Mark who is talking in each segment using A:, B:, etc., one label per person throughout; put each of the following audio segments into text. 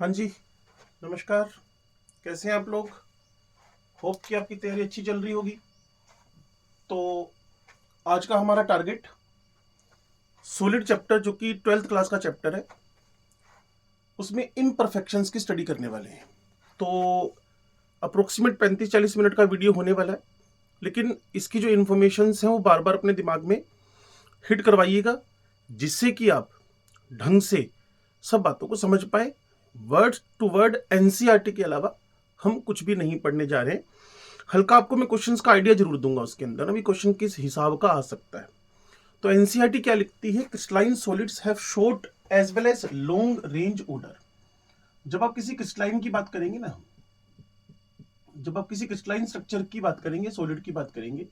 A: हाँ जी, नमस्कार। कैसे हैं आप लोग? होप कि आपकी तैयारी अच्छी चल रही होगी। तो आज का हमारा टारगेट सॉलिड चैप्टर, जो कि 12th क्लास का चैप्टर है, उसमें इम्परफेक्शंस की स्टडी करने वाले हैं। तो अप्रोक्सीमेट 35-40 मिनट का वीडियो होने वाला है, लेकिन इसकी जो इन्फॉर्मेशंस हैं वो बार बार अपने दिमाग में हिट करवाइएगा, जिससे कि आप ढंग से सब बातों को समझ पाए। वर्ड टू वर्ड एनसीईआरटी के अलावा हम कुछ भी नहीं पढ़ने जा रहे हैं। हल्का आपको मैं क्वेश्चंस का आइडिया जरूर दूंगा, उसके अंदर अभी क्वेश्चन किस हिसाब का आ सकता है। तो एनसीईआरटी क्या लिखती है? Crystalline solids have short as well as long range order. जब आप किसी क्रिस्टलाइन की बात करेंगे ना, जब आप किसी क्रिस्टलाइन स्ट्रक्चर की बात करेंगे, सॉलिड की बात करेंगे,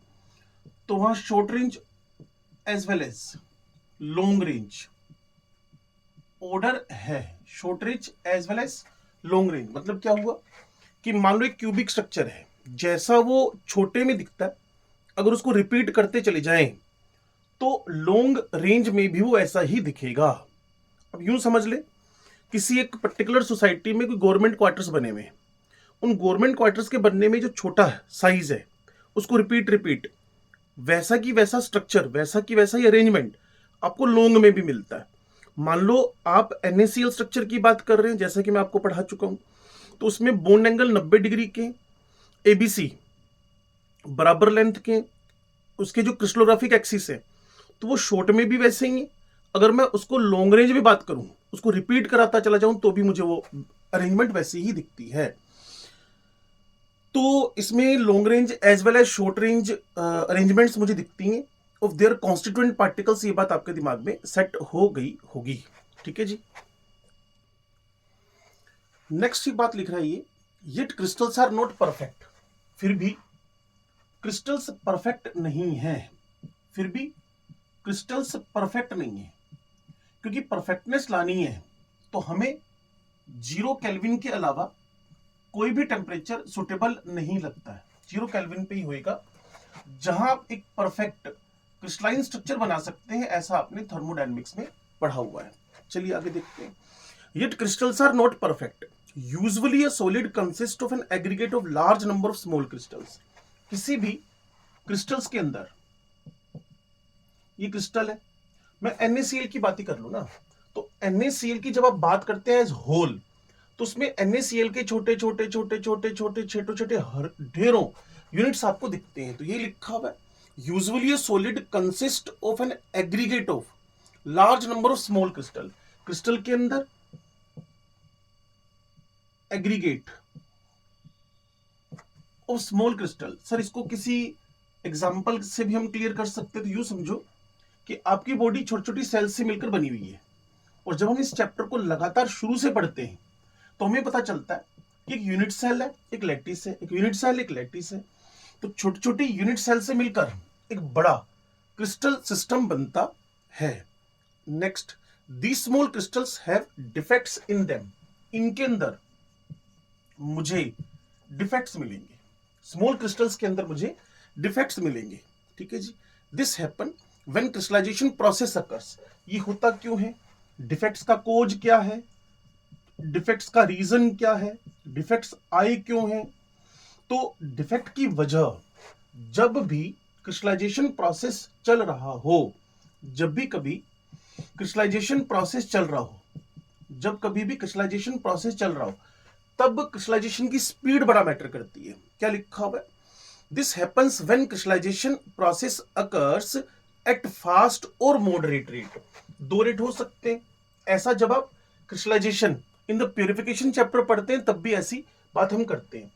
A: तो वहां short range as well as long range order है। Short range as well as long range मतलब क्या हुआ कि मान लो एक क्यूबिक स्ट्रक्चर है, जैसा वो छोटे में दिखता है, अगर उसको रिपीट करते चले जाएं तो लॉन्ग रेंज में भी वो ऐसा ही दिखेगा। अब यूं समझ ले, किसी एक पर्टिकुलर सोसाइटी में कोई गवर्नमेंट क्वार्टर्स बने हुए हैं, उन गवर्नमेंट क्वार्टर्स के बनने में जो छोटा साइज है, उसको रिपीट रिपीट वैसा की वैसा स्ट्रक्चर, वैसा की वैसा ही अरेंजमेंट आपको लॉन्ग में भी मिलता है। मान लो आप एनएसीएल स्ट्रक्चर की बात कर रहे हैं, जैसा कि मैं आपको पढ़ा चुका हूं, तो उसमें बोन एंगल 90 डिग्री के, एबीसी बराबर लेंथ के, उसके जो क्रिस्टलोग्राफिक एक्सिस है, तो वो शॉर्ट में भी वैसे ही है। अगर मैं उसको लॉन्ग रेंज में बात करूं, उसको रिपीट कराता चला जाऊं, तो भी मुझे वो अरेंजमेंट वैसी ही दिखती है। तो इसमें long range as well as short range arrangements मुझे दिखती हैं ऑफ देयर कॉन्स्टिट्यूएंट पार्टिकल्स। ये बात आपके दिमाग में सेट हो गई होगी। ठीक है जी। नेक्स्ट ही बात लिख रहा है ये, yet crystals are not perfect. फिर भी क्रिस्टल्स परफेक्ट नहीं है। फिर भी क्रिस्टल्स परफेक्ट नहीं है, क्योंकि परफेक्टनेस लानी है तो हमें 0 केल्विन के अलावा कोई भी टेम्परेचर सुटेबल नहीं लगता है। 0 केल्विन पे ही होएगा जहां आप एक परफेक्ट क्रिस्टलाइन स्ट्रक्चर बना सकते हैं, ऐसा आपने थर्मोडायनेमिक्स में पढ़ा हुआ है। चलिए आगे देखते हैं। Yet crystals are not perfect. Usually a solid consist of an aggregate of large number of small crystals. किसी भी क्रिस्टल्स के अंदर, ये क्रिस्टल है, मैं NaCl की बात ही कर लू ना, तो NaCl की जब आप बात करते हैं एज होल, तो उसमें NaCl के छोटे छोटे छोटे छोटे छोटे छोटे छोटे ढेरों यूनिट्स आपको दिखते हैं। तो ये लिखा हुआ है, usually solid consist of an aggregate of large number of small crystal. Crystal के अंदर aggregate of small crystal. Sir इसको किसी एग्जांपल से भी हम क्लियर कर सकते हैं। तो यूं समझो कि आपकी बॉडी छोटी छोटी सेल्स से मिलकर बनी हुई है, और जब हम इस चैप्टर को लगातार शुरू से पढ़ते हैं तो हमें पता चलता है कि एक यूनिट सेल है, एक लैटिस है, एक यूनिट सेल, एक लैटिस है। तो छोटी छोटी यूनिट सेल से मिलकर एक बड़ा क्रिस्टल सिस्टम बनता है। Next, the small crystals have defects in them. इनके अंदर मुझे डिफेक्ट्स मिलेंगे, स्मॉल क्रिस्टल्स के अंदर मुझे डिफेक्ट्स मिलेंगे। ठीक है जी। This happen when crystallization process occurs. ये होता क्यों है? डिफेक्ट्स का कोज क्या है, डिफेक्ट्स का रीजन क्या है, डिफेक्ट्स आए क्यों हैं? तो डिफेक्ट की वजह, जब भी क्रिस्टलाइजेशन प्रोसेस चल रहा हो, जब भी कभी क्रिस्टलाइजेशन प्रोसेस चल रहा हो, जब कभी भी क्रिस्टलाइजेशन प्रोसेस चल रहा हो, तब क्रिस्टलाइजेशन की स्पीड बड़ा मैटर करती है। क्या लिखा हुआ है? This happens when crystallization process occurs at fast और मॉडरेट रेट। दो रेट हो सकते हैं। ऐसा जब आप crystallization in the purification chapter पढ़ते हैं, तब भी ऐसी बात हम करते हैं।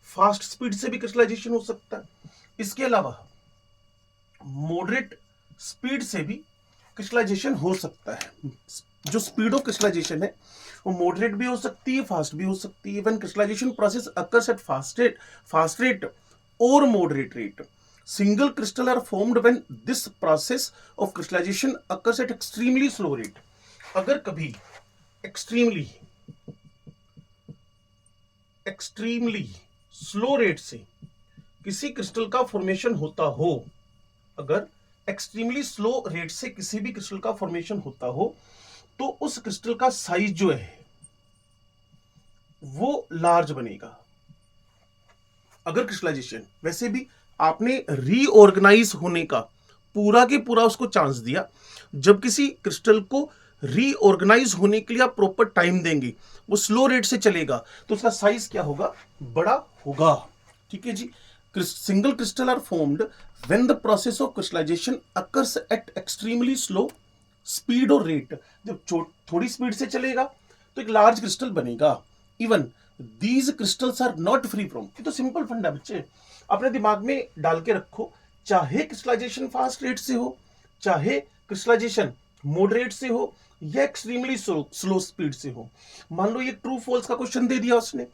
A: फास्ट स्पीड से भी क्रिस्टलाइजेशन हो सकता है। इसके अलावा मॉडरेट स्पीड से भी क्रिस्टलाइजेशन हो सकता है। जो स्पीड ऑफ क्रिस्टलाइजेशन है वो मॉडरेट भी हो सकती है, फास्ट भी हो सकती है। When crystallization process occurs at fast rate और moderate rate, single crystal are formed when this process of crystallization occurs at extremely slow rate. अगर कभी एक्सट्रीमली एक्सट्रीमली स्लो रेट से किसी क्रिस्टल का फॉर्मेशन होता हो, अगर एक्सट्रीमली स्लो रेट से किसी भी क्रिस्टल का फॉर्मेशन होता हो, तो उस क्रिस्टल का साइज जो है वो लार्ज बनेगा। अगर क्रिस्टलाइजेशन, वैसे भी आपने रीऑर्गेनाइज होने का पूरा के पूरा उसको चांस दिया। जब किसी क्रिस्टल को रीऑर्गेनाइज होने के लिए आप प्रॉपर टाइम देंगे, वो स्लो रेट से चलेगा, तो उसका साइज क्या होगा, बड़ा होगा। ठीक है जी। Single crystal are formed when the process of crystallization occurs at extremely slow speed और रेट। जब थोड़ी स्पीड से चलेगा तो एक लार्ज क्रिस्टल बनेगा। Even these crystals are not free from, ये तो सिंपल फंडा बच्चे, अपने दिमाग में डाल के रखो। चाहे क्रिस्टलाइजेशन फास्ट रेट से हो, चाहे क्रिस्टलाइजेशन मॉडरेट से हो, या एक्सट्रीमली स्लो स्पीड से हो। मान लो ये ट्रू फॉल्स का क्वेश्चन दे दिया उसने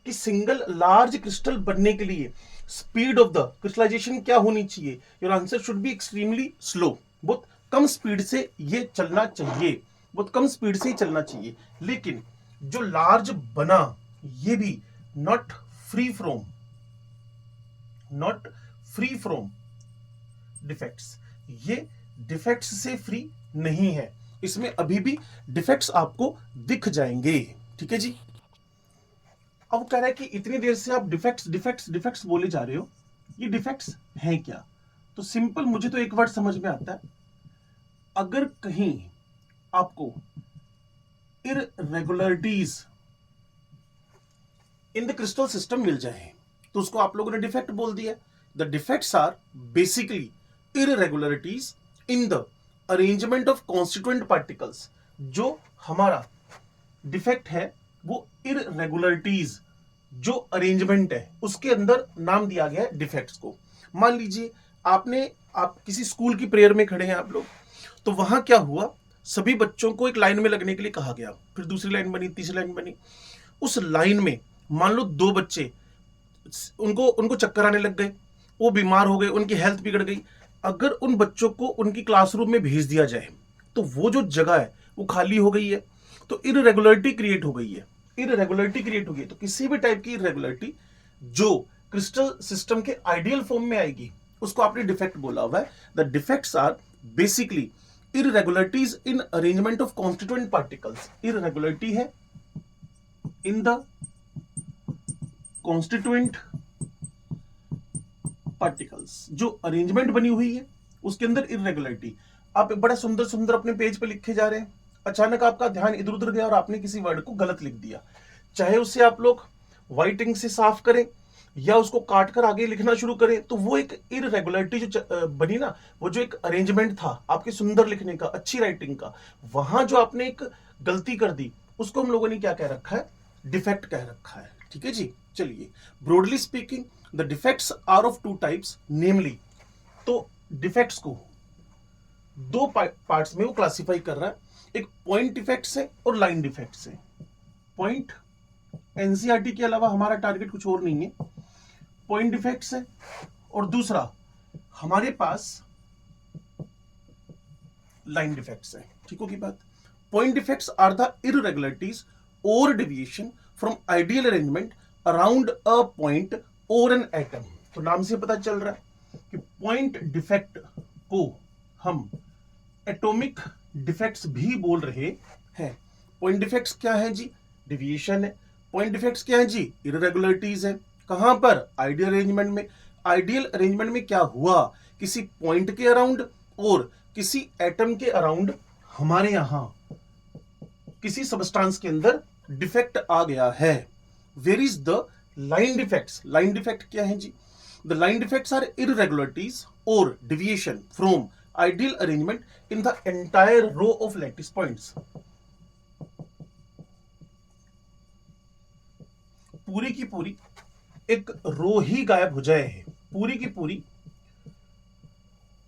A: कि सिंगल लार्ज क्रिस्टल बनने के लिए स्पीड ऑफ द क्रिस्टलाइजेशन क्या होनी चाहिए, your answer should be extremely slow. बहुत कम स्पीड से ये चलना चाहिए, बहुत कम स्पीड से ही चलना चाहिए। लेकिन जो लार्ज बना ये भी नॉट फ्री फ्रॉम डिफेक्ट्स, ये डिफेक्ट्स से फ्री नहीं है, इसमें अभी भी डिफेक्ट्स आपको दिख जाएंगे। ठीक है जी। अब कह रहा है कि इतनी देर से आप डिफेक्ट्स डिफेक्ट्स डिफेक्ट्स बोले जा रहे हो, ये डिफेक्ट्स हैं क्या? तो सिंपल मुझे तो एक वर्ड समझ में आता है, अगर कहीं आपको irregularities in the crystal system मिल जाए तो उसको आप लोगों ने डिफेक्ट बोल दिया। The defects are basically irregularities in the arrangement of constituent particles. जो हमारा डिफेक्ट है वो इररेगुलरिटीज, जो अरेंजमेंट है उसके अंदर नाम दिया गया है डिफेक्ट्स को। मान लीजिए आप किसी स्कूल की प्रेयर में खड़े हैं आप लोग, तो वहां क्या हुआ, सभी बच्चों को एक लाइन में लगने के लिए कहा गया, फिर दूसरी लाइन बनी, तीसरी लाइन बनी। उस लाइन में मान लो 2 बच्चे, उनको चक्कर आने लग गए, वो बीमार हो गए, उनकी हेल्थ बिगड़ गई। अगर उन बच्चों को उनकी क्लासरूम में भेज दिया जाए तो वो जो जगह है वो खाली हो गई है, तो इररेगुलरिटी क्रिएट हो गई है। तो किसी भी टाइप की इररेगुलरिटी जो क्रिस्टल सिस्टम के आइडियल फॉर्म में आएगी उसको आपने डिफेक्ट बोला हुआ है। The defects are basically irregularities in arrangement of constituent particles. Irregularity है इन द कॉन्स्टिट्यूएंट पार्टिकल्स, जो अरेंजमेंट बनी हुई है उसके अंदर इररेगुलरिटी। आप बड़ा सुंदर सुंदर अपने पेज पे लिखे जा रहे हैं, अचानक आपका ध्यान इधर उधर गया और आपने किसी वर्ड को गलत लिख दिया। चाहे उससे आप लोग व्हाइट इंक से साफ करें या उसको काट कर आगे लिखना शुरू करें, तो वो एक इररेगुलरिटी जो बनी ना, वो जो एक अरेंजमेंट था आपके सुंदर लिखने का, अच्छी राइटिंग का, वहां जो आपने एक गलती कर दी उसको हम लोगों ने क्या कह रखा है, डिफेक्ट कह रखा है। ठीक है जी। चलिए, broadly speaking the defects are of 2 types, namely, तो डिफेक्ट्स को 2 पार्ट्स में वो क्लासिफाई कर रहा है। एक पॉइंट डिफेक्ट्स है और लाइन डिफेक्ट्स है। पॉइंट, एनसीईआरटी के अलावा हमारा टारगेट कुछ और नहीं है, पॉइंट डिफेक्ट्स है। और दूसरा हमारे पास लाइन डिफेक्ट्स है। ठीक होगी बात। Point defects are the irregularities और deviation from ideal arrangement around a point और एन एटम। तो नाम से पता चल रहा है कि पॉइंट डिफेक्ट को हम एटॉमिक डिफेक्ट्स भी बोल रहे हैं। पॉइंट डिफेक्ट्स क्या है जी, डेविएशन है। पॉइंट डिफेक्ट्स क्या है जी, इररेगुलरिटीज है। कहां पर, आइडियल अरेंजमेंट में। आइडियल अरेंजमेंट में क्या हुआ, किसी पॉइंट के अराउंड और किसी एटम के अराउंड हमारे यहां किसी सबस्टांस के अंदर डिफेक्ट आ गया है। Where is the line defects? Line defect क्या है जी, the line defects are irregularities और deviation from ideal arrangement in the entire row of lattice points. पूरी की पूरी एक रो ही गायब हो जाए, पूरी की पूरी,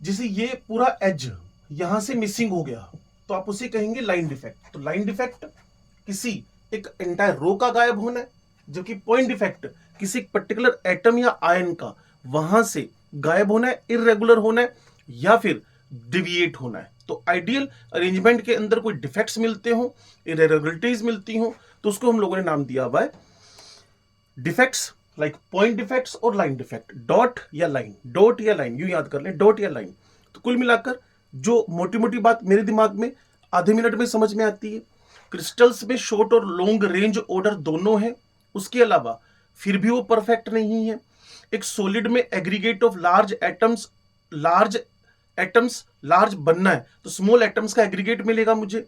A: जैसे ये पूरा एज यहां से मिसिंग हो गया तो आप उसे कहेंगे लाइन डिफेक्ट। तो लाइन डिफेक्ट किसी एक एंटायर रो का गायब होना है, जबकि पॉइंट डिफेक्ट किसी पर्टिकुलर एटम या आयन का वहां से गायब होना है, इररेगुलर होना है या फिर डिविएट होना है। तो आइडियल अरेंजमेंट के अंदर कोई डिफेक्ट्स मिलते हो, इररेगुलरिटीज मिलती हो, तो उसको हम लोगों ने नाम दिया हुआ है डिफेक्ट्स, लाइक पॉइंट डिफेक्ट्स और लाइन डिफेक्ट। डॉट या लाइन, यूं याद कर लें, डॉट या लाइन। तो कुल मिलाकर जो मोटी मोटी बात मेरे दिमाग में आधे मिनट में समझ में आती है क्रिस्टल्स में शॉर्ट और लॉन्ग रेंज ऑर्डर दोनों है, उसके अलावा फिर भी वो परफेक्ट नहीं है। एक सॉलिड में एग्रीगेट ऑफ लार्ज लार्ज बनना है तो स्मॉल एटम्स का एग्रीगेट मिलेगा मुझे,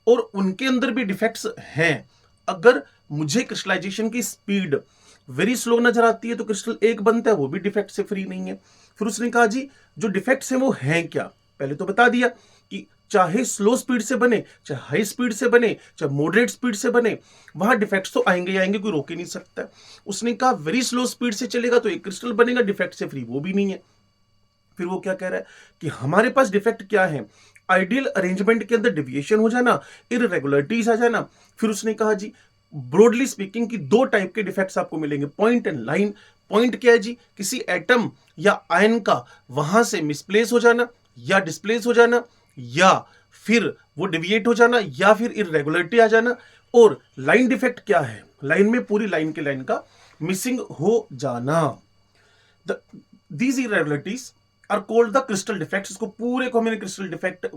A: और उनके अंदर भी डिफेक्ट्स हैं। अगर मुझे क्रिस्टलाइजेशन की स्पीड वेरी स्लो नजर आती है तो क्रिस्टल एक बनता है, वो भी डिफेक्ट से फ्री नहीं है। फिर उसने कहा जी जो डिफेक्ट्स हैं वो हैं क्या, पहले तो बता दिया कि चाहे स्लो स्पीड से बने, चाहे हाई स्पीड से बने, चाहे मॉडरेट स्पीड से बने, वहां डिफेक्ट्स तो आएंगे आएंगे, कोई रोक ही नहीं सकता। उसने कहा वेरी स्लो स्पीड से चलेगा तो एक क्रिस्टल बनेगा डिफेक्ट से फ्री, वो भी नहीं है। फिर वो क्या कह रहा है कि हमारे पास डिफेक्ट क्या है, आइडियल अरेंजमेंट के अंदर डिविएशन हो जाना, इररेगुलरिटीज आ जाना। फिर उसने कहा जी ब्रॉडली स्पीकिंग की दो टाइप के डिफेक्ट्स आपको मिलेंगे, पॉइंट एंड लाइन। पॉइंट क्या है जी, किसी एटम या आयन का वहां से मिसप्लेस हो जाना या डिस्प्लेस हो जाना, या फिर वो डिविएट हो जाना, या फिर इररेगुलरिटी आ जाना। और लाइन डिफेक्ट क्या है, लाइन में पूरी लाइन के लाइन का मिसिंग हो जाना। These irregularities are called the crystal defects. इसको पूरे को मैंने क्रिस्टल डिफेक्ट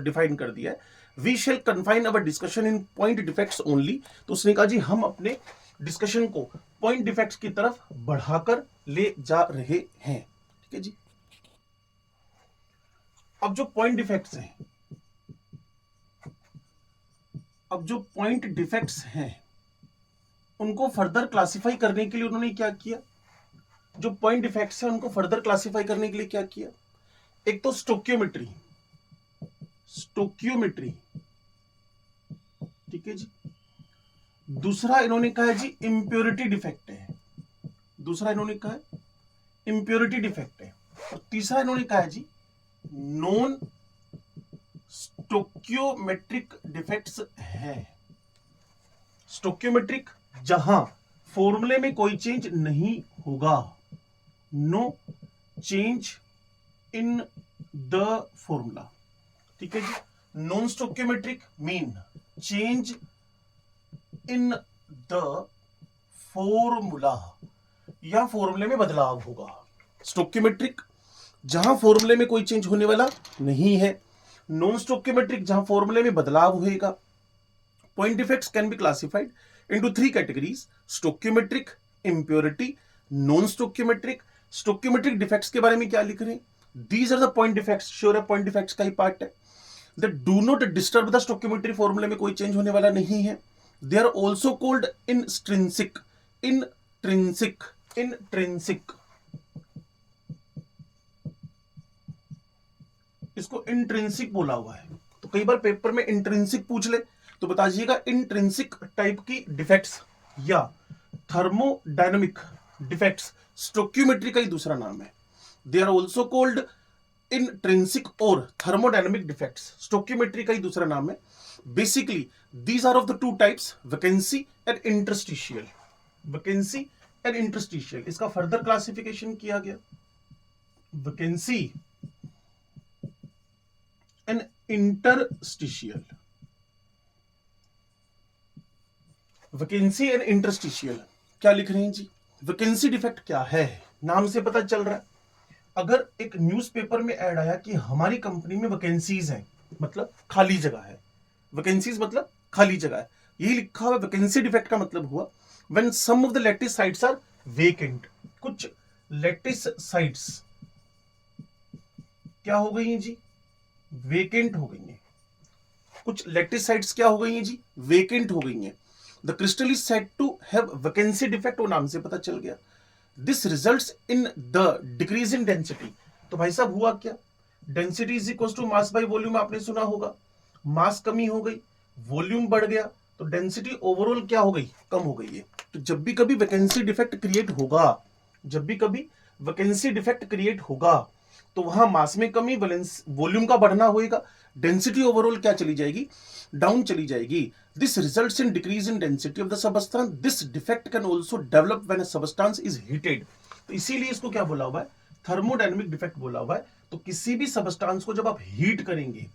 A: डिफाइन कर दिया है। We shall confine our discussion in point defects only. तो उसने कहा जी हम अपने डिस्कशन को पॉइंट डिफेक्ट्स की तरफ बढ़ाकर ले जा रहे हैं। ठीक है जी। अब जो पॉइंट डिफेक्ट्स हैं, उनको फर्दर क्लासिफाई करने के लिए उन्होंने क्या किया, जो पॉइंट डिफेक्ट्स हैं उनको फर्दर क्लासिफाई करने के लिए क्या किया, एक तो स्टोक्योमेट्री, ठीक है जी। दूसरा इन्होंने कहा है जी इम्प्योरिटी डिफेक्ट है, और तीसरा इन्होंने कहा है जी नॉन स्टोक्योमेट्रिक डिफेक्ट्स है। स्टोक्योमेट्रिक जहां फॉर्मूले में कोई चेंज नहीं होगा, no change in the formula. ठीक है जी। Non stoichiometric mean change in the formula, या फॉर्मूले में बदलाव होगा। स्टोक्योमेट्रिक जहां फॉर्मूले में कोई चेंज होने वाला नहीं है, नॉन स्टोक्योमेट्रिक जहां फॉर्मूले में बदलाव होएगा। Point defects can be classified into 3 categories, stoichiometric, impurity, non stoichiometric. Stoichiometric defects के बारे में क्या लिख रहे हैं, these are the point defects, sure है पॉइंट डिफेक्ट्स का ही पार्ट है, that do not disturb the stoichiometry, फॉर्मूले में कोई चेंज होने वाला नहीं है। They are also called intrinsic, इसको इंट्रिंसिक बोला हुआ है। तो कई बार पेपर में इंट्रिंसिक पूछ ले तो बताइएगा इंट्रिंसिक टाइप की डिफेक्ट्स या थर्मोडायनामिक डिफेक्ट्स स्टोक्योमेट्री का ही दूसरा नाम है। They are also called intrinsic और थर्मोडायनामिक डिफेक्ट्स, स्टोक्योमेट्री का ही दूसरा नाम है। Basically these are of the two types, vacancy and interstitial. इसका फर्दर क्लासिफिकेशन किया गया, vacancy and interstitial. Vacancy and interstitial क्या लिख रहे हैं जी, वैकेंसी डिफेक्ट क्या है, नाम से पता चल रहा है। अगर एक न्यूज़पेपर में ऐड आया कि हमारी कंपनी में वैकेंसीज हैं, मतलब खाली जगह है, वैकेंसीज मतलब खाली जगह है, यही लिखा हुआ, वैकेंसी डिफेक्ट का मतलब हुआ when some of the lattice sites are vacant. कुछ लैटिस साइट्स क्या हो गई हैं जी, वेकेंट हो गई हैं। कुछ लैटिस साइट्स क्या हो गई हैं जी, वेकेंट हो गई हैं। The crystal is said to have vacancy defect, वो नाम से पता चल गया। This results in the decrease in density. तो भाई साहब हुआ क्या, density is equal to mass by volume, आपने सुना होगा। मास कमी हो गई, वॉल्यूम बढ़ गया, तो डेंसिटी ओवरऑल क्या हो गई, कम हो गई है। तो जब भी कभी वैकेंसी डिफेक्ट क्रिएट होगा, तो वहां मास में कमी, वॉल्यूम का बढ़ना होगा, डेंसिटी ओवरऑल क्या चली जाएगी, डाउन चली जाएगी। This results in decrease in density of the substance. This defect can also develop when a substance is heated. तो इसीलिए इसको क्या बोला हुआ है, थर्मोडायनामिक डिफेक्ट बोला हुआ है। तो किसी भी सबस्टेंस को जब आप हीट करेंगे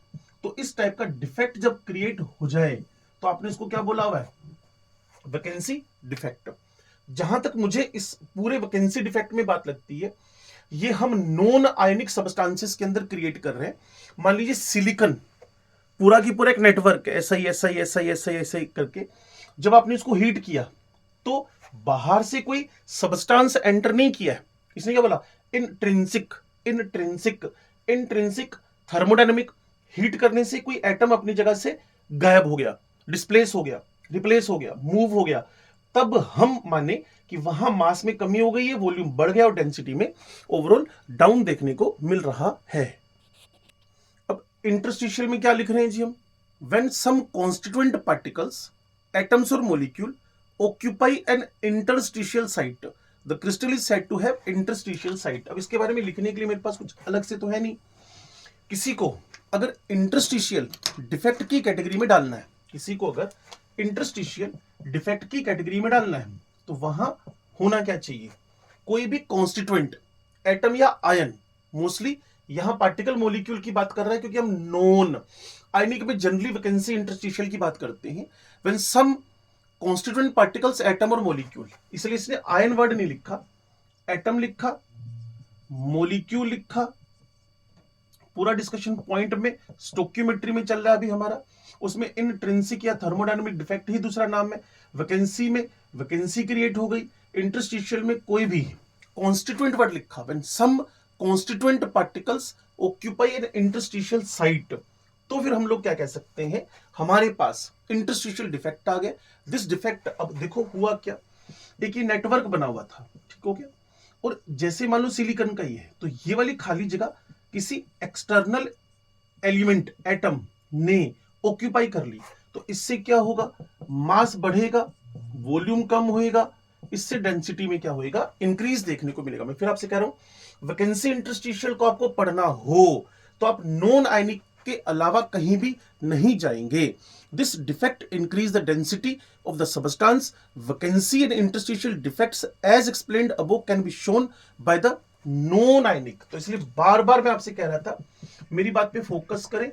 A: तो इस टाइप का डिफेक्ट जब क्रिएट हो जाए तो आपने इसको क्या बोला हुआ है, वैकेंसी डिफेक्ट। जहां तक मुझे इस पूरे वैकेंसी डिफेक्ट में बात लगती है, ये हम नॉन आयनिक सबस्टेंसेस के अंदर क्रिएट कर रहे हैं। मान लीजिए सिलिकॉन पूरा की पूरा एक नेटवर्क है, ऐसा ही ऐसा ही ऐसा ही ऐसा ही ऐसा ही करके। जब आपने इसको हीट किया तो बाहर से कोई सब्सटेंस एंटर नहीं किया है, इसने क्या बोला, intrinsic intrinsic intrinsic thermodynamic. Heat करने से कोई एटम अपनी जगह से गायब हो गया, डिस्प्लेस हो गया, रिप्लेस हो गया, मूव हो गया, तब हम माने कि वहां मास में कमी हो गई है, वॉल्यूम बढ़ गया और डेंसिटी में ओवरऑल डाउन देखने को मिल रहा है। अब इंटरस्टिशियल में क्या लिख रहे हैं जी हम, when some constituent particles atoms और molecule occupy an interstitial site, the crystal is said to have interstitial site. अब इसके बारे में लिखने के लिए मेरे पास कुछ अलग से तो है नहीं। किसी को अगर इंटरस्टिशियल डिफेक्ट की कैटेगरी में डालना है, किसी को अगर इंटरस्टिशियल डिफेक्ट की कैटेगरी में डालना है, तो वहां होना क्या चाहिए, कोई भी कॉन्स्टिट्यूएंट एटम या आयन, मोस्टली यहां पार्टिकल मॉलिक्यूल की बात कर रहा है क्योंकि हम नॉन आयनिक में जनरली वैकेंसी इंटरस्टिशियल की बात करते हैं। When some constituent particles atom और मॉलिक्यूल, इसलिए इसने आयन वर्ड नहीं लिखा, एटम लिखा, मॉलिक्यूल लिखा। पूरा डिस्कशन पॉइंट में स्टोक्योमेट्री में चल रहा है अभी हमारा, उसमें इंट्रिंसिक या थर्मोडायनामिक डिफेक्ट ही दूसरा नाम है। वैकेंसी में वैकेंसी क्रिएट हो गई। इंटरस्टिशियल में कोई भी कॉन्स्टिट्यूएंट वर्ड लिखा, when some constituent particles occupy an interstitial site, तो फिर हम लोग क्या कह सकते हैं, हमारे पास इंटरस्टिशियल डिफेक्ट आ गया। दिस डिफेक्ट, अब देखो हुआ क्या, एक ये नेटवर्क बना हुआ था, ठीक हो गया, और जैसे मान लो सिलिकॉन का ही है, तो ये वाली खाली जगह किसी एक्सटर्नल एलिमेंट एटम ने ऑक्यूपाई कर ली, तो इससे क्या होगा, मास बढ़ेगा, वॉल्यूम कम होएगा, इससे डेंसिटी में क्या होएगा, इंक्रीज देखने को मिलेगा। मैं फिर आपसे कह रहा हूं, वैकेंसी इंटरस्टिशियल को आपको पढ़ना हो तो आप नॉन आयनिक के अलावा कहीं भी नहीं जाएंगे। This defect increase the density of the substance. Vacancy and interstitial defects as explained above can be shown by the non ionic। तो इसलिए बार बार मैं आपसे कह रहा था मेरी बात पे फोकस करें।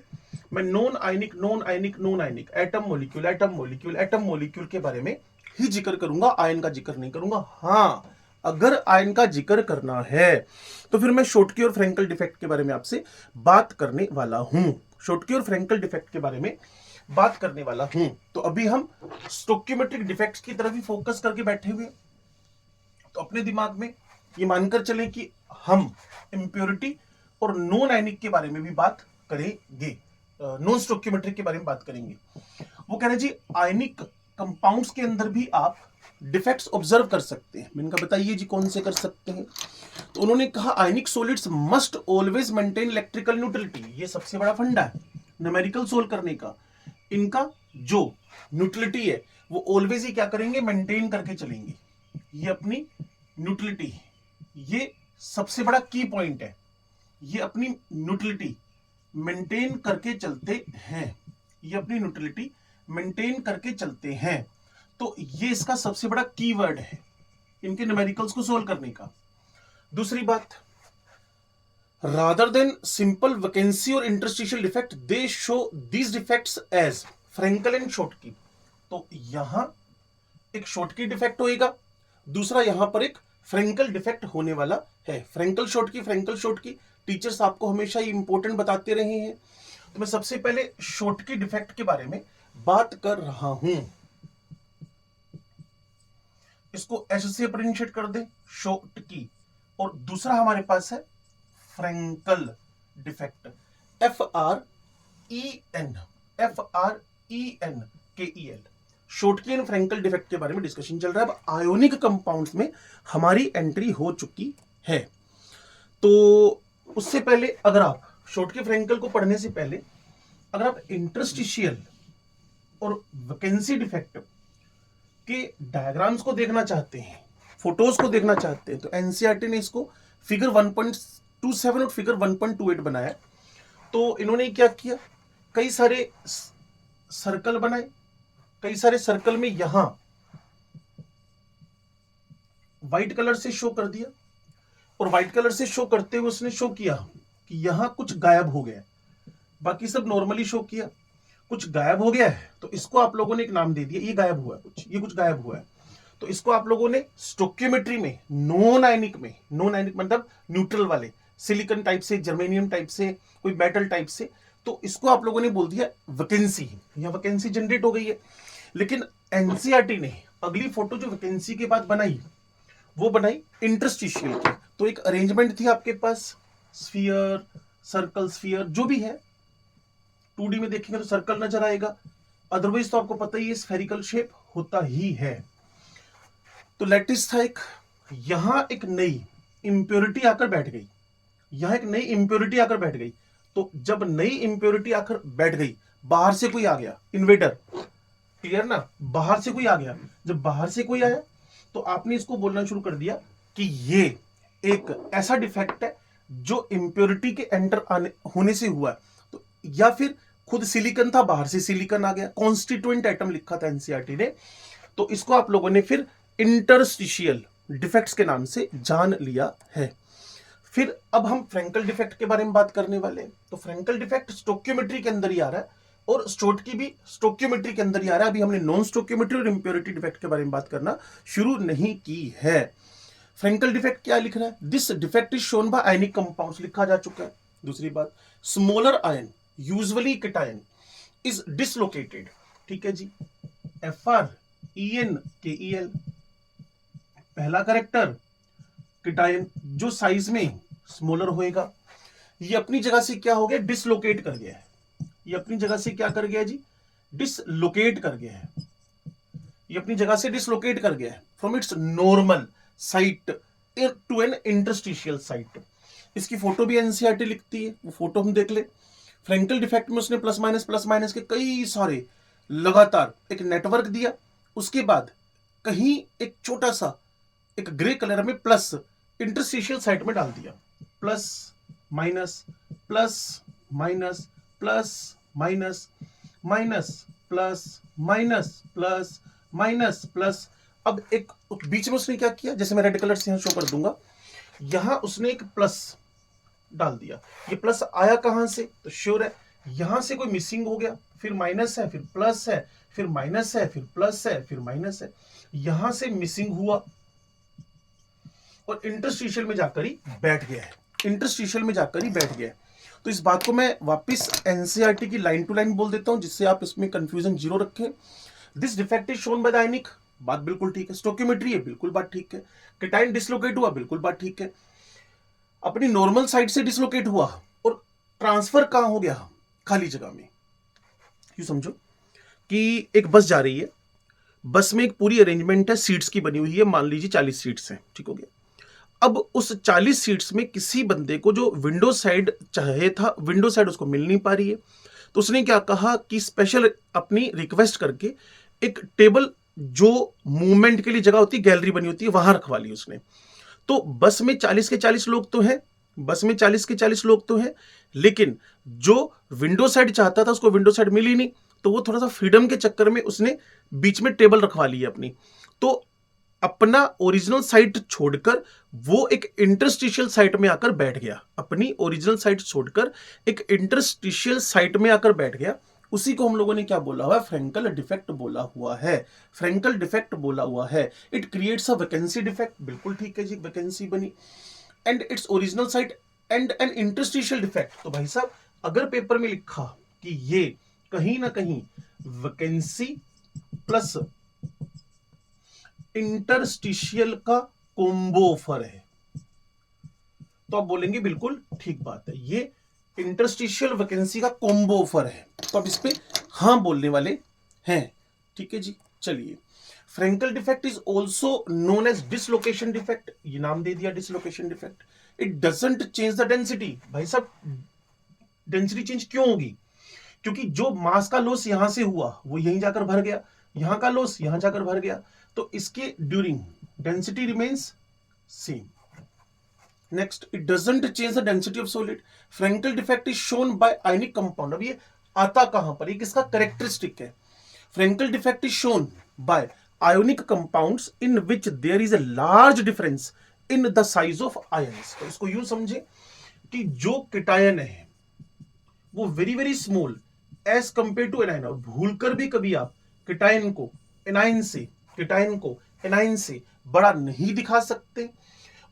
A: मैं non ionic non ionic non ionic, atom molecule atom molecule atom molecule के बारे में ही जिक्र करूंगा, आयन का जिक्र नहीं करूंगा। हाँ, अगर आयन का जिक्र करना है तो फिर मैं शॉटकी और फ्रेंकल डिफेक्ट के बारे में आपसे बात करने वाला हूं, शॉटकी और फ्रेंकल डिफेक्ट के बारे में बात करने वाला हूं। तो अभी हम स्टोक्योमेट्रिक डिफेक्ट्स की तरफ ही फोकस करके बैठे हुए, तो अपने दिमाग में ये मानकर चलें कि हम इंप्योरिटी और नॉन आयनिक के बारे में भी बात करेंगे, नॉन स्टोक्योमेट्रिक के बारे में बात करेंगे। वो कह रहे जी आयनिक कंपाउंड्स के अंदर भी आप डिफेक्ट्स ऑब्जर्व कर सकते हैं। मैंने कहा बताइए जी कौन से कर सकते हैं, तो उन्होंने कहा आयनिक solids must always maintain electrical neutrality. ये सबसे बड़ा फंडा है न्यूमेरिकल सोल्व करने का। इनका जो न्यूट्रलिटी है वो ऑलवेज ही क्या करेंगे, मेंटेन करके चलेंगे। ये अपनी न्यूट्रलिटी, ये सबसे बड़ा की पॉइंट है, ये अपनी न्यूट्रलिटी मेंटेन करके चलते हैं, ये अपनी न्यूट्रलिटी मेंटेन करके चलते हैं। तो ये इसका सबसे बड़ा कीवर्ड है इनके न्यूमेरिकल्स को सोल्व करने का। दूसरी बात, rather than simple vacancy or interstitial defect they show these defects as Frenkel and Schottky। तो यहां एक Schottky डिफेक्ट होएगा, दूसरा यहां पर एक फ्रेंकल डिफेक्ट होने वाला है। फ्रेंकल शॉटकी टीचर्स आपको हमेशा ही इंपॉर्टेंट बताते रहे हैं। तो मैं सबसे पहले शॉटकी डिफेक्ट के बारे में बात कर रहा हूं, इसको एच से प्रोनाउंशिएट कर दे शॉटकी, और दूसरा हमारे पास है Frenkel defect, FRENKEL। Schottky and Frenkel defect के बारे में डिस्कशन चल रहा है। अब आयोनिक कंपाउंड्स में हमारी एंट्री हो चुकी है। तो उससे पहले अगर आप शॉटकी फ्रेंकल को पढ़ने से पहले अगर आप इंटरस्टिशियल और वैकेंसी डिफेक्ट के डायग्राम्स को देखना चाहते हैं, फोटोज को देखना चाहते हैं, तो एनसीईआरटी ने इसको फिगर 1.27 और फिगर 1.28 बनाया। तो इन्होंने क्या किया, कई सारे सर्कल बनाए, कई सारे सर्कल में यहां व्हाइट कलर से शो कर दिया, और व्हाइट कलर से शो करते हुए उसने शो किया कि यहां कुछ गायब हो गया, बाकी सब नॉर्मली शो किया, कुछ गायब हो गया है, तो इसको आप लोगों ने एक नाम दे दिया, ये गायब हुआ है कुछ, ये कुछ गायब हुआ है, तो इसको आप लोगों ने स्टोक्योमेट्री में नॉन आयनिक में, नॉन आयनिक मतलब न्यूट्रल वाले, सिलिकॉन टाइप से, जर्मेनियम टाइप से, कोई मेटल टाइप से, तो इसको आप लोगों ने बोल दिया वैकेंसी, या वैकेंसी जनरेट हो गई है। लेकिन एनसीईआरटी ने अगली फोटो जो वैकेंसी के बाद बनाई वो बनाई इंटरस्टिशियल की। तो एक अरेंजमेंट थी आपके पास, स्फीयर, सर्कल, स्फीयर जो भी है, 2D में देखेंगे तो सर्कल नजर आएगा, अदरवाइज तो आपको पता ही है स्फेरिकल शेप होता ही है। तो लैटिस था एक, यहां एक नई इंप्योरिटी आकर बैठ गई, यहां एक नई इंप्योरिटी आकर बैठ गई। तो जब नई इंप्योरिटी आकर बैठ गई, बाहर से कोई आ गया, इन्वेडर, क्लियर ना, बाहर से कोई आ गया, जब बाहर से कोई आया तो आपने इसको बोलना शुरू कर दिया कि ये एक ऐसा डिफेक्ट है जो इंप्योरिटी के एंटर आने होने से हुआ है। तो या फिर खुद सिलिकॉन था, बाहर से सिलिकॉन आ गया, कॉन्स्टिट्यूएंट एटम लिखा था एनसीईआरटी ने। तो इसको आप लोगों ने फिर इंटरस्टिशियल डिफेक्ट्स के नाम से जान लिया है। फिर अब हम फ्रैंकल डिफेक्ट के बारे में बात करने वाले हैं। तो फ्रैंकल डिफेक्ट स्टोक्योमेट्री के अंदर ही आ रहा है और स्टोट की भी स्टोक्योमेट्री के अंदर ही आ रहा है। अभी हमने नॉन स्टोक्योमेट्री और इंप्योरिटी डिफेक्ट के बारे में बात करना शुरू नहीं की है। फ्रैंकल डिफेक्ट क्या लिख रहा है? This defect is shown by ionic compounds, लिखा जा चुका है। दूसरी बात, smaller ion usually cation is dislocated, ठीक है जी, FrEnKEl पहला करेक्टर, केटायन जो साइज में स्मॉलर होएगा, ये अपनी जगह से क्या हो गया? डिसलोकेट कर गया है। ये अपनी जगह से क्या कर गया जी? डिसलोकेट कर गया है। ये अपनी जगह से डिसलोकेट कर गया है from its normal site to an interstitial site. इसकी फोटो भी एनसीईआरटी लिखती है, वो फोटो हम देख ले। फ्रैंकल डिफेक्ट में उसने प्लस माइनस के कई सारे लगातार एक नेटवर्क दिया, उसके बाद कहीं एक छोटा सा एक ग्रे कलर में प्लस इंटरस्टिशियल साइट में डाल दिया, plus minus plus minus plus minus minus plus minus plus minus plus. अब एक बीच में उसने क्या किया, जैसे मैं रेड कलर से यहां शो कर दूंगा, यहां उसने एक प्लस डाल दिया। ये प्लस आया कहां से? तो श्योर है यहां से कोई मिसिंग हो गया, फिर माइनस है, फिर प्लस है, फिर माइनस है, फिर प्लस है, फिर माइनस है, यहां से मिसिंग हुआ और इंटरस्टिशियल में जाकर ही बैठ गया है, इंटरस्टिशियल में जाकर ही बैठ गया है। तो इस बात को मैं वापस एनसीईआरटी की लाइन टू लाइन बोल देता हूं, जिससे आप इसमें कंफ्यूजन जीरो रखें। This defect is shown by the ionic, बात बिल्कुल ठीक है। स्टोक्योमेट्री है, बिल्कुल बात ठीक है। केटायन डिसलोकेट हुआ, बिल्कुल बात ठीक है। अपनी नॉर्मल साइड से डिसलोकेट हुआ और ट्रांसफर कहां हो गया? खाली जगह में। यूं समझो कि एक बस जा रही है, बस में एक पूरी अरेंजमेंट है, सीट्स की बनी हुई है, मान लीजिए 40 सीट्स हैं, ठीक हो गया। अब उस 40 सीट्स में किसी बंदे को जो विंडो साइड चाहिए था, विंडो साइड उसको मिल नहीं पा रही है। तो उसने क्या कहा कि स्पेशल अपनी रिक्वेस्ट करके एक टेबल जो मूवमेंट के लिए जगह होती है, गैलरी बनी होती है, वहां रखवा ली उसने। तो बस में 40 के 40 लोग तो हैं, बस में 40 के 40 लोग तो हैं, लेकिन जो विंडो साइड चाहता था उसको विंडो साइड मिली नहीं। तो वो थोड़ा सा फ्रीडम के चक्कर में उसने बीच में टेबल रखवा ली है अपनी। तो अपना ओरिजिनल साइट छोड़कर वो एक इंटरस्टिशियल साइट में आकर बैठ गया, अपनी ओरिजिनल साइट छोड़कर एक इंटरस्टिशियल साइट में आकर बैठ गया। उसी को हम लोगों ने क्या बोला हुआ है? फ्रैंकल डिफेक्ट बोला हुआ है, फ्रैंकल डिफेक्ट बोला हुआ है। It creates a vacancy defect, बिल्कुल ठीक है जी, वैकेंसी बनी, and its original site and an interstitial defect. तो भाई साहब अगर पेपर में लिखा कि ये कहीं ना कहीं वैकेंसी प्लस इंटरस्टिशियल का कॉम्बो ऑफर है, तो आप बोलेंगे बिल्कुल ठीक बात है, ये इंटरस्टिशियल वैकेंसी का कॉम्बो ऑफर है। तो आप इस पे हां बोलने वाले हैं, ठीक है जी। चलिए, Frenkel defect is also known as dislocation defect, ये नाम दे दिया dislocation defect. It doesn't change the density. भाई साहब डेंसिटी चेंज क्यों होगी? क्योंकि जो मास का लॉस यहां से हुआ वो यहीं जाकर भर गया, यहां का लॉस यहां जाकर भर गया, तो इसके during density remains same. Next, it doesn't change the density of solid. Frenkel defect is shown by ionic compound. अब ये आता कहां पर? ये किसका कैरेक्टरिस्टिक है? Frenkel defect is shown by ionic compounds in which there is a large difference in the size of ions. तो इसको यूं समझे कि जो केटायन है वो very very small as compare to anion, और भूलकर भी कभी आप केटायन को एनायन से बड़ा नहीं दिखा सकते।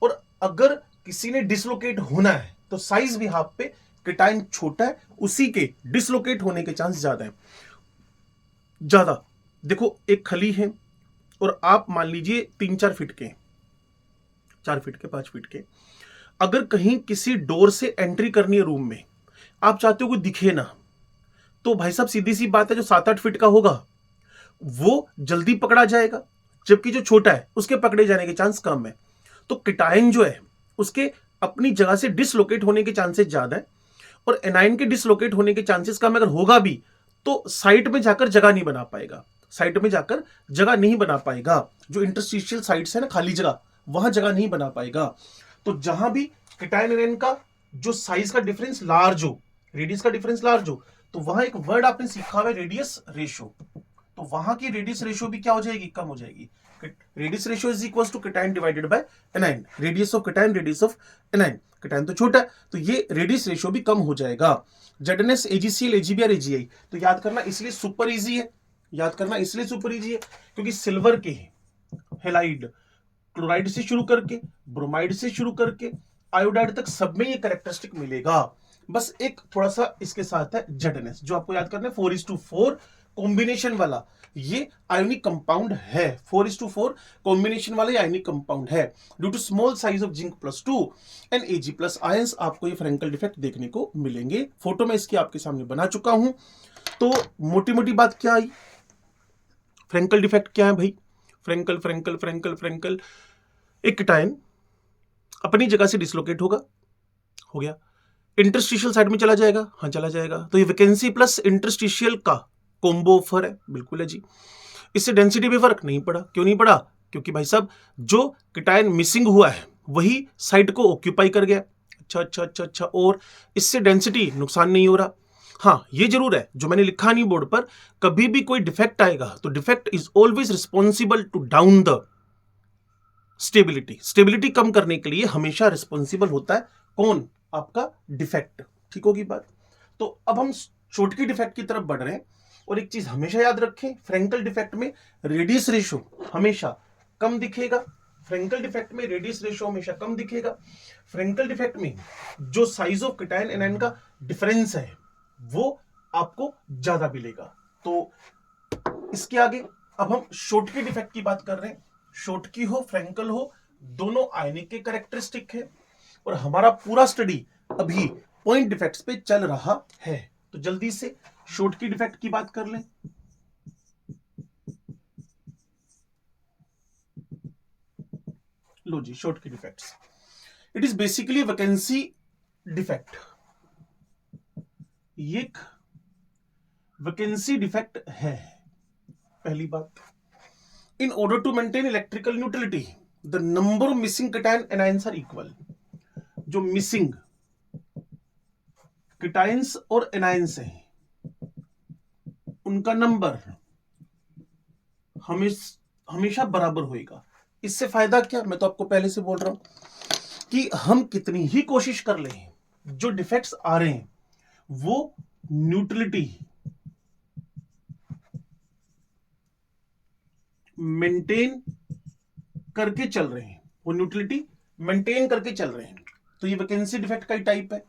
A: और अगर किसी ने डिसलोकेट होना है तो साइज भी हाफ पे कीटाइन छोटा है उसी के डिसलोकेट होने के चांस ज्यादा है। ज्यादा देखो, एक खली है और आप मान लीजिए 3-4 फीट के, 4 फीट के, 5 फीट के, अगर कहीं किसी डोर से एंट्री करनी है रूम में, आप चाहते हो कोई दिखे ना, तो भाई साहब सीधी सी बात है, जो 7-8 फीट का होगा वो जल्दी पकड़ा जाएगा, जबकि जो छोटा है उसके पकड़े जाने के चांस कम है। तो कीटाइन जो है उसके अपनी जगह से डिसलोकेट होने के चांसेस ज्यादा है, और एनाइन के डिसलोकेट होने के चांसेस कम। अगर होगा भी तो साइट में जाकर जगह नहीं बना पाएगा, साइट में जाकर जगह नहीं बना पाएगा। जो इंटरस्टिशियल साइट्स है ना, खाली जगह, वहां जगह नहीं बना पाएगा। तो जहां भी कीटाइन एनाइन का जो साइज का डिफरेंस लार्ज हो, रेडियस का डिफरेंस लार्ज हो, तो वहां एक वर्ड आपने सीखा हुआ है, रेडियस रेशियो। तो वहां की रेडियस रेशियो भी क्या हो जाएगी, कम हो जाएगी। Radius ratio is equal to cation divided by anion, radius of cation, radius of anion. Cation तो छोटा है तो ये रेडियस रेशियो भी कम हो जाएगा। जेडएनएस, एजीसीएल, एजीबीआर, एजीआई, तो याद करना इसलिए सुपर इजी है, याद करना इसलिए सुपर इजी है क्योंकि सिल्वर के हेलाइड, क्लोराइड से शुरू करके, ब्रोमाइड से शुरू करके, आयोडाइड तक सब में ये कैरेक्टरिस्टिक मिलेगा। बस एक थोड़ा सा इसके साथ है जेडएनएस, जो आपको याद करना है 4:4 कॉम्बिनेशन वाला ये आयोनिक कंपाउंड है। 4:4 कॉम्बिनेशन वाला ये आयोनिक कंपाउंड है। Due to small size of zinc +2 and Ag+ ions आपको ये फ्रेंकल डिफेक्ट देखने को मिलेंगे। फोटो में इसकी आपके सामने बना चुका हूं। तो मोटी मोटी बात क्या आई, फ्रेंकल डिफेक्ट क्या है भाई? फ्रेंकल फ्रेंकल फ्रेंकल फ्रेंकल, एक कीटाइन अपनी जगह से डिसलोकेट होगा, हो गया, इंटरस्टिशियल साइड में चला जाएगा, हाँ चला जाएगा। तो ये वैकेंसी प्लस इंटरस्टिशियल का कॉम्बो ऑफर है, बिल्कुल है जी। इससे डेंसिटी पे फर्क नहीं पड़ा। क्यों नहीं पड़ा? क्योंकि भाई साहब जो कीटाइन मिसिंग हुआ है वही साइट को ऑक्यूपाई कर गया। अच्छा अच्छा अच्छा अच्छा, और इससे डेंसिटी नुकसान नहीं हो रहा। हाँ ये जरूर है, जो मैंने लिखा नहीं बोर्ड पर, कभी भी कोई डिफेक्ट आएगा तो defect is always responsible to down the stability. Stability कम करने के लिए हमेशा रिस्पॉन्सिबल होता है कौन? आपका डिफेक्ट। ठीक होगी बात? तो अब हम छोटकी डिफेक्ट की तरफ बढ़ रहे हैं। और एक चीज हमेशा याद रखें, फ्रेंकल डिफेक्ट में रेडियस रेशियो हमेशा कम दिखेगा। फ्रेंकल डिफेक्ट में रेडियस रेशियो हमेशा कम दिखेगा। फ्रेंकल डिफेक्ट में जो साइज ऑफ कीटाइन एनाइन का डिफरेंस है वो आपको ज्यादा मिलेगा। तो इसके आगे अब हम शॉर्टकी डिफेक्ट की बात कर रहे हैं। शॉर्टकी हो फ्रेंकल हो, दोनों आयनिक के कैरेक्टरिस्टिक है, और हमारा पूरा स्टडी अभी पॉइंट डिफेक्ट्स पे चल रहा है। तो जल्दी से शॉर्टकी डिफेक्ट की बात कर लें। लो जी, Schottky defects, it is basically vacancy defect. ये एक वैकेंसी डिफेक्ट है। पहली बात, in order to maintain electrical neutrality the number of missing cation anions are equal. जो मिसिंग कीटाइंस और एनाइंस हैं उनका नंबर हमेशा बराबर होएगा। इससे फायदा क्या? मैं तो आपको पहले से बोल रहा हूं कि हम कितनी ही कोशिश कर लें, जो डिफेक्ट्स आ रहे हैं वो न्यूट्रलिटी मेंटेन करके चल रहे हैं, वो न्यूट्रलिटी मेंटेन करके चल रहे हैं। तो ये वैकेंसी डिफेक्ट का ही टाइप है।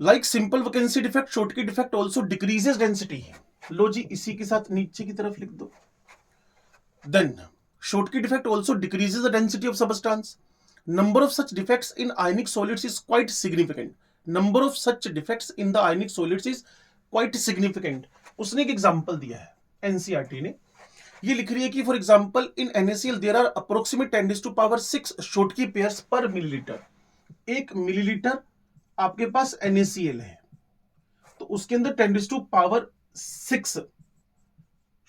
A: Like simple vacancy defect, Schottky defect also decreases density. लो जी, इसी के साथ नीचे की तरफ लिख दो। Then Schottky defect also decreases the density of substance. Number of such defects in ionic solids is quite significant. Number of such defects in the ionic solids is quite significant. उसने एक एग्जांपल दिया है NCERT ने। ये लिख रही है कि for example in NaCl there are approximate 10⁻⁶ Schottky pairs per millilitre. 1 millilitre आपके पास NaCl है तो उसके अंदर 10⁻⁶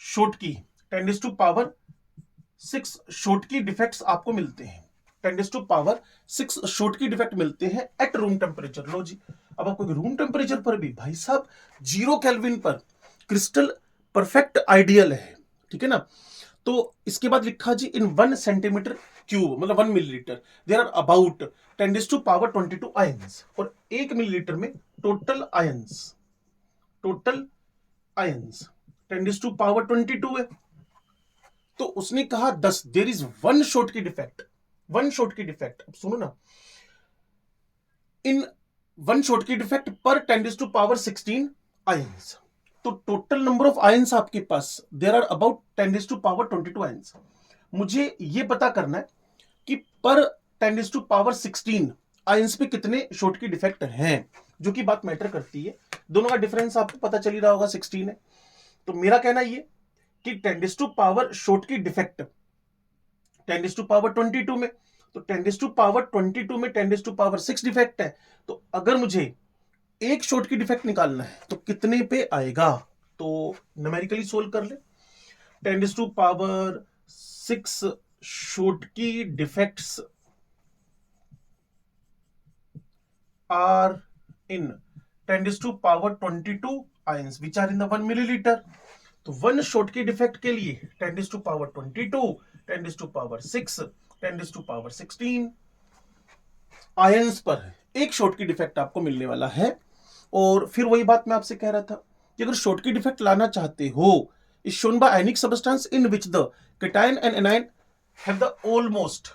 A: शॉर्टकी, 10⁻⁶ शॉर्टकी डिफेक्ट्स आपको मिलते हैं। 10⁻⁶ शॉर्टकी डिफेक्ट मिलते हैं एट रूम टेम्परेचर। लो जी, अब आपको रूम टेम्परेचर पर भी भाई साहब 0 केल्विन पर क्रिस्टल परफेक्ट आइडियल है। ठीक है ना? तो इसके बाद लिखा जी इन 1 सेंटीमीटर क्यूब, मतलब 1 millilitre, there are about 10⁻22 ions. और 1 मिलीलीटर में टोटल आयंस 10⁻22 है। तो उसने कहा 10, there is 1 Schottky defect. 1 Schottky defect. अब सुनो ना, इन वन शॉटकी डिफेक्ट पर 10⁻16 आयंस। तो टोटल नंबर ऑफ आयंस आपके पास देयर आर अबाउट 10⁻22 आयंस। मुझे ये पता करना है कि पर 10⁻16 आयंस पे कितने शॉटकी डिफेक्ट हैं, जो कि बात मैटर करती है। दोनों का डिफरेंस आपको पता चल ही रहा होगा, 16 है। तो मेरा कहना ये कि 10 शॉटकी डिफेक्ट 10⁻22 में, तो 10⁻22 में 10⁻6 डिफेक्ट है। तो अगर मुझे एक शॉटकी डिफेक्ट निकालना है तो कितने पे आएगा, तो न्यूमेरिकली सोल्व कर ले। 10⁻6 Schottky defects are in 10⁻22 ions which are in the 1 milliliter। तो वन शॉटकी डिफेक्ट के लिए 10⁻22, 10⁻6, 10⁻16 आयंस पर एक शॉटकी डिफेक्ट आपको मिलने वाला है। और फिर वही बात मैं आपसे कह रहा था कि अगर शॉटकी डिफेक्ट लाना चाहते हो, is shown by ionic substance in which the cation and anion have the almost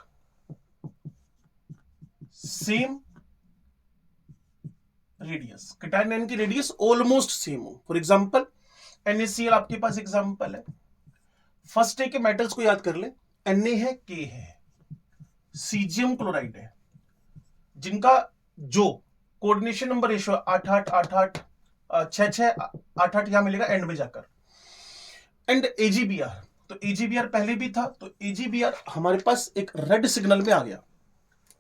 A: same radius. Cation anion की रेडियस ऑलमोस्ट सेम हो। फॉर एग्जांपल NaCl आपके पास एग्जांपल है। फर्स्ट ए के मेटल्स को याद कर ले, Na है, K है, सीजियम क्लोराइड है, जिनका जो कोऑर्डिनेशन नंबर रेशियो 88 88 66 88 यहां मिलेगा एंड में जाकर। एंड AgBr, तो AgBr पहले भी था, तो AgBr हमारे पास एक रेड सिग्नल में आ गया।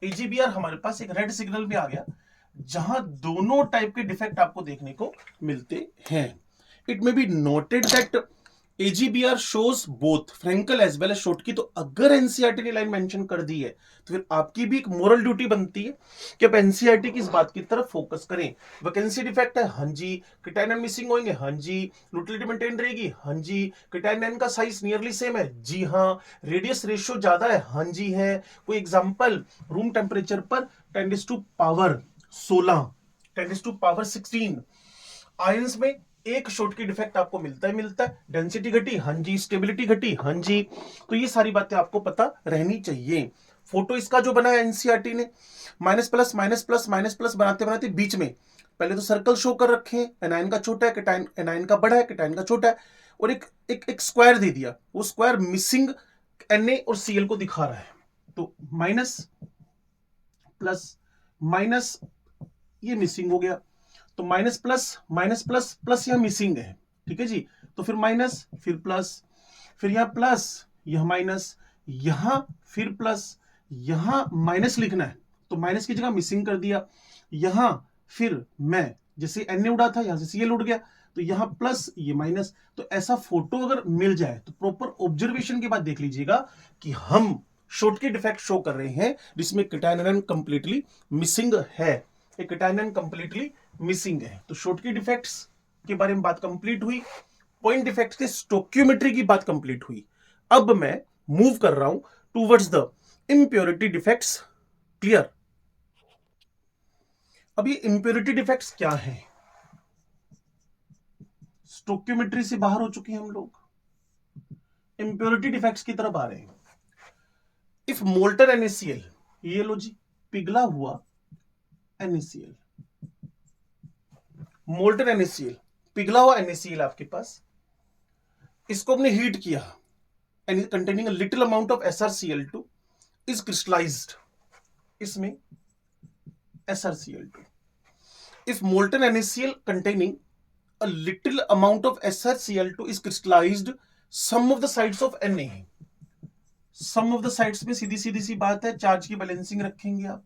A: AgBr हमारे पास एक रेड सिग्नल में आ गया, जहां दोनों टाइप के डिफेक्ट आपको देखने को मिलते हैं। It may be noted that AgBr shows both Frenkel as well as Schottky. तो अगर एनसीईआरटी ने लाइन मेंशन कर दी है तो फिर आपकी भी एक मोरल ड्यूटी बनती है कि आप एनसीईआरटी की इस बात की तरफ फोकस करें। वैकेंसी डिफेक्ट है, हाँ जी। केटायन मिसिंग होंगे, हाँ जी। न्यूट्रलिटी मेंटेन रहेगी, हाँ जी। केटायन का साइज नियरली सेम है, जी हाँ। रेडियस रेशियो ज्यादा है, हाँ जी है। कोई एग्जांपल, रूम टेम्परेचर पर 10⁻16 10⁻16 आयंस में एक शॉटकी डिफेक्ट आपको मिलता है। डेंसिटी घटी, हाँ जी। स्टेबिलिटी घटी, हाँ जी। तो ये सारी बातें आपको पता रहनी चाहिए। फोटो इसका जो बनाया एनसीईआरटी ने, minus plus minus plus minus plus बनाते बनाते बीच में पहले तो सर्कल शो कर रखे हैं। एनायन का छोटा है, केटायन एनायन का बड़ा है, केटायन का छोटा है, और एक स्क्वायर दे दिया। वो स्क्वायर मिसिंग Na और Cl को दिखा रहा है। तो माइनस प्लस माइनस ये मिसिंग हो गया, तो माइनस प्लस प्लस यहां मिसिंग है, ठीक है जी। तो फिर माइनस, फिर प्लस, फिर यहां प्लस, यहां माइनस, यहां फिर प्लस, यहां माइनस लिखना है तो माइनस की जगह मिसिंग कर दिया। यहां फिर मैं जैसे Na उड़ा था, यहां से Cl उड़ गया, तो यहां प्लस, ये माइनस। तो ऐसा फोटो अगर मिल जाए तो प्रॉपर ऑब्जर्वेशन के बाद देख लीजिएगा कि हम शॉटकी डिफेक्ट शो कर रहे हैं जिसमें केटायन आयन कंप्लीटली मिसिंग है। एक केटायन आयन कंप्लीटली मिसिंग है। तो शॉटकी डिफेक्ट्स के बारे में बात कंप्लीट हुई, पॉइंट डिफेक्ट्स के स्टोक्योमेट्री की बात कंप्लीट हुई। अब मैं मूव कर रहा हूं towards the impurity defects. Clear? अब ये इंप्योरिटी डिफेक्ट्स क्या हैं? स्टोक्योमेट्री से बाहर हो चुके हैं हम लोग, इंप्योरिटी डिफेक्ट्स की तरफ आ रहे हैं। इफ मोल्टन NaCl, ये लो जी, पिघला हुआ NaCl, मोल्टन NaCl, पिघला हुआ NaCl आपके पास, इसको हमने हीट किया and containing a little amount of SrCl2 is crystallized, इसमें SrCl2। if molten NaCl containing a little amount of SrCl2 is crystallized, sum of the sides of Na, some of the sides में सीधी सीधी सी बात है, charge की balancing रखेंगे आप,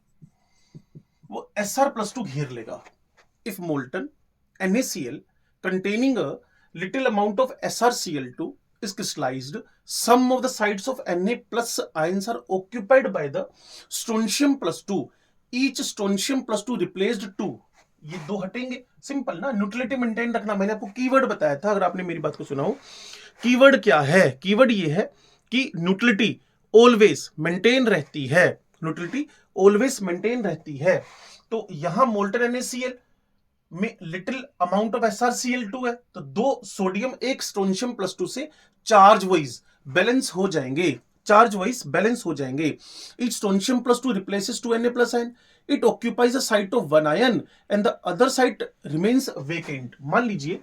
A: वो Sr+2 घेर लेगा। If molten NaCl containing a little amount of SrCl2 is crystallized, some of the sides of Na plus ions are occupied by the strontium+2, each strontium+2 replaced 2, ये दो हटेंगे। सिंपल ना, न्यूट्रलिटी मेंटेन रखना। मैंने आपको keyword बताया था, अगर आपने मेरी बात को सुना हो। कीवर्ड क्या है? कीवर्ड ये है कि न्यूट्रलिटी ऑलवेज मेंटेन रहती है, न्यूट्रलिटी ऑलवेज मेंटेन रहती है। तो यहां मोल्टन NaCl में लिटिल अमाउंट ऑफ SrCl2 है, तो दो सोडियम एक स्ट्रोंशियम+2 से चार्ज वाइज बैलेंस हो जाएंगे, चार्ज वाइज बैलेंस हो जाएंगे। Each strontium replaces 2Na+ ion, it occupies the site of one ion and the other site remains vacant. मान लीजिए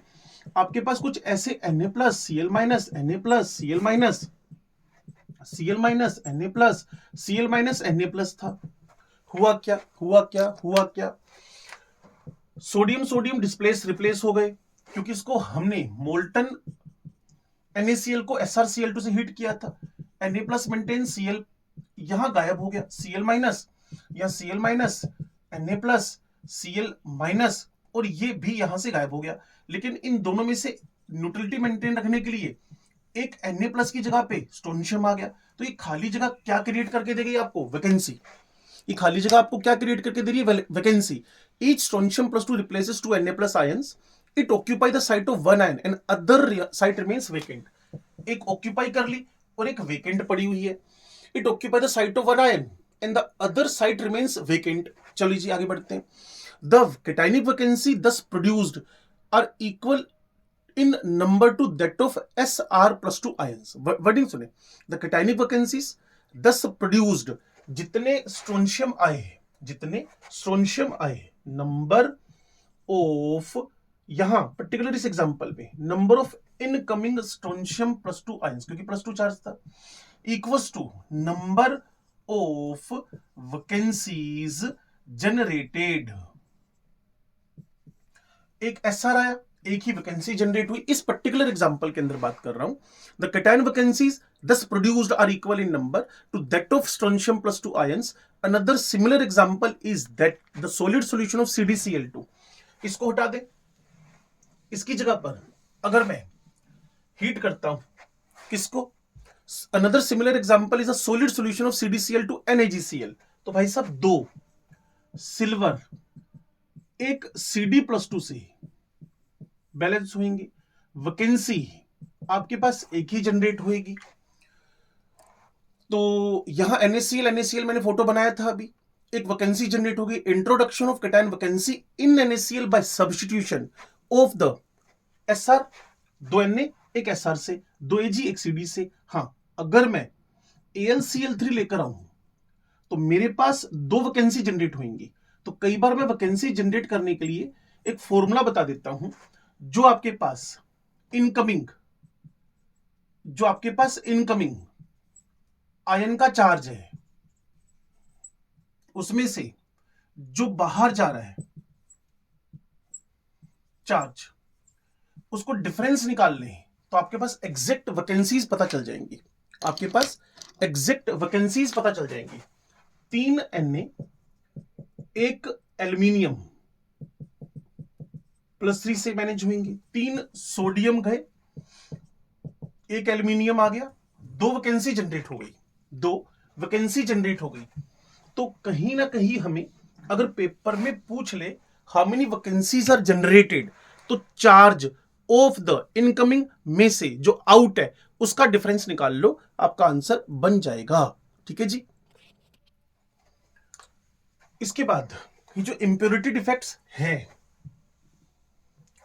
A: आपके पास कुछ ऐसे Na plus Cl minus Na plus Cl minus Cl minus Na plus Cl minus Na plus था। हुआ क्या हुआ क्या हुआ क्या, सोडियम सोडियम डिस्प्लेस रिप्लेस हो गए, क्योंकि इसको हमने मोल्टन NaCl को SrCl2 से हीट किया था। Na प्लस मेंटेन Cl यहां गायब हो गया, Cl माइनस या Cl minus Na plus Cl minus, और ये भी यहां से गायब हो गया। लेकिन इन दोनों में से न्यूट्रलिटी मेंटेन रखने के लिए एक Na प्लस की जगह पे स्ट्रोंशियम आ गया, तो ये खाली जगह क्या क्रिएट करके देगी आपको, वैकेंसी। ये खाली जगह आपको क्या क्रिएट करके दे रही है, vacancy. Each strontium plus 2 replaces 2 Na plus ions, it occupy the site of one ion and other site remains vacant. एक ऑक्यूपाई कर ली और एक वेकेंट पड़ी हुई है। It occupy the site of one ion and the other site remains vacant. चलिए जी आगे बढ़ते हैं। The cationic vacancy thus produced are equal in number to that of Sr plus 2 ions। Wording सुने, the cationic vacancies thus produced, जितने strontium आए, जितने strontium आए, नंबर ऑफ, यहां पर्टिकुलर इस एग्जांपल में number of incoming strontium plus 2 ions, क्योंकि plus 2 charge था, equals to number of vacancies generated. एक एसआर आया, एक ही वैकेंसी जनरेट हुई। इस पर्टिकुलर एग्जांपल के अंदर बात कर रहा हूं, the cation vacancies thus produced are equal in number to that of strontium plus 2 ions। Another similar example is that the solid solution of CdCl2। इसको हटा दे, इसकी जगह पर अगर मैं हीट करता हूं किसको, another similar example is a solid solution of CdCl2 NaGCl। तो भाई साहब दो सिल्वर एक Cd+2 से बैलेंस होंगे, वैकेंसी आपके पास एक ही जनरेट होगी। तो यहां NaCl मैंने फोटो बनाया था अभी, एक वैकेंसी जनरेट होगी। Introduction of cation vacancy in NaCl by substitution of the Sr, दो Na एक Sr से, दो Ag एक Cd से। हां, अगर मैं AlCl3 लेकर आऊं तो मेरे पास दो वैकेंसी जनरेट होंगी। तो कई बार मैं वैकेंसी जनरेट करने के लिए एक फॉर्मूला बता देता हूं, जो आपके पास इनकमिंग आयन का चार्ज है, उसमें से जो बाहर जा रहा है चार्ज, उसको डिफरेंस निकाल लें तो आपके पास एग्जैक्ट वैकेंसीज पता चल जाएंगी। आपके पास एग्जैक्ट वैकेंसीज पता चल जाएंगी। 3 Na एक एल्यूमिनियम +3 से मैनेज होंगे, 3 सोडियम गए, एक एल्यूमिनियम आ गया, दो वैकेंसी जनरेट हो गई। तो कहीं ना कहीं हमें अगर पेपर में पूछ ले how many vacancies are generated, तो चार्ज ऑफ द इनकमिंग में से जो आउट है उसका डिफरेंस निकाल लो, आपका आंसर बन जाएगा। ठीक है जी। इसके बाद ये जो इंप्योरिटी डिफेक्ट्स हैं,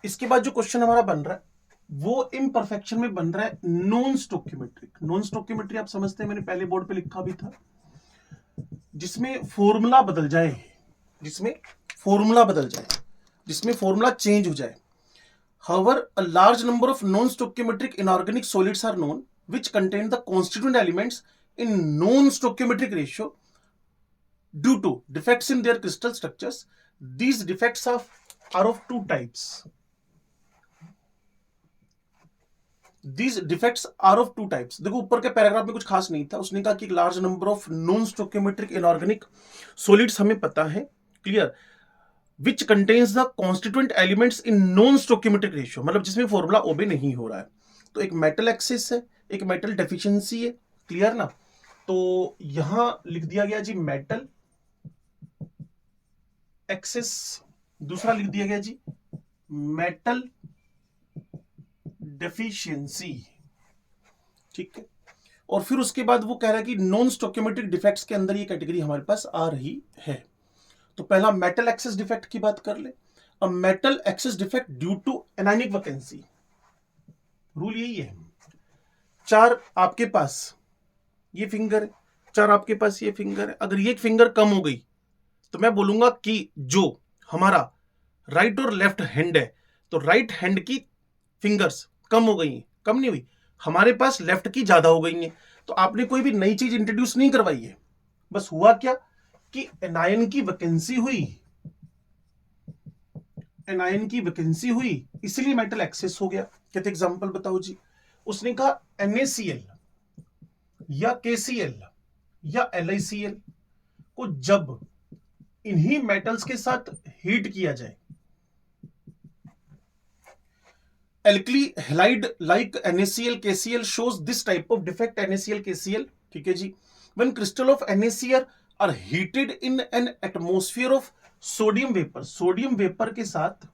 A: इसके बाद जो क्वेश्चन हमारा बन रहा है वो इम्परफेक्शन में बन रहा है नॉन स्टोक्योमेट्रिक। नॉन स्टोक्योमेट्री आप समझते हैं, मैंने पहले बोर्ड पे लिखा भी था, जिसमें फॉर्मूला बदल जाए, जिसमें फॉर्मूला चेंज हो जाए। However, a large number of non-stoichiometric inorganic solids are known which contain the constituent elements in non-stoichiometric ratio due to defects in their crystal structures. These defects are of two types. देखो ऊपर के paragraph में कुछ खास नहीं था, उसने कहा कि large number of non stoichiometric inorganic solids हमें पता है, clear, which contains the constituent elements in non stoichiometric ratio, मतलब जिसमें फॉर्मूला ओबे नहीं हो रहा है। तो एक मेटल एक्सेस है, एक मेटल डेफिशिएंसी है, क्लियर ना। तो यहां लिख दिया गया जी मेटल एक्सेस, दूसरा लिख दिया गया जी मेटल डेफिशिएंसी, ठीक है। और फिर उसके बाद वो कह रहा है कि नॉन स्टोक्योमेट्रिक डिफेक्ट्स के अंदर ये कैटेगरी हमारे पास आ रही है। तो पहला मेटल एक्सेस डिफेक्ट की बात कर ले। A metal excess defect due to anionic vacancy, rule यही है, 4 आपके पास ये फिंगर है, 4 आपके पास ये फिंगर है, अगर ये फिंगर कम हो गई तो मैं बोलूंगा कि जो हमारा राइट और लेफ्ट हैंड है, तो राइट हैंड की फिंगर्स कम हो गई हैं, कम नहीं हुई, हमारे पास लेफ्ट की ज्यादा हो गई हैं। तो आपने कोई भी नई चीज इंट्रोड्यूस नहीं करवाई है, बस हुआ क्या कि एनायन की वैकेंसी हुई, एनायन की वैकेंसी हुई, इसलिए मेटल एक्सेस हो गया। कहते एग्जांपल बताओ जी। उसने कहा NaCl या KCl या LiCl को जब इन्हीं मेटल्स के साथ हीट किया जाए, alkali halide like NaCl KCl shows this type of defect NaCl KCl, ठीक है जी। when crystal of NaCl are heated in an atmosphere of sodium vapor, sodium vapour के साथ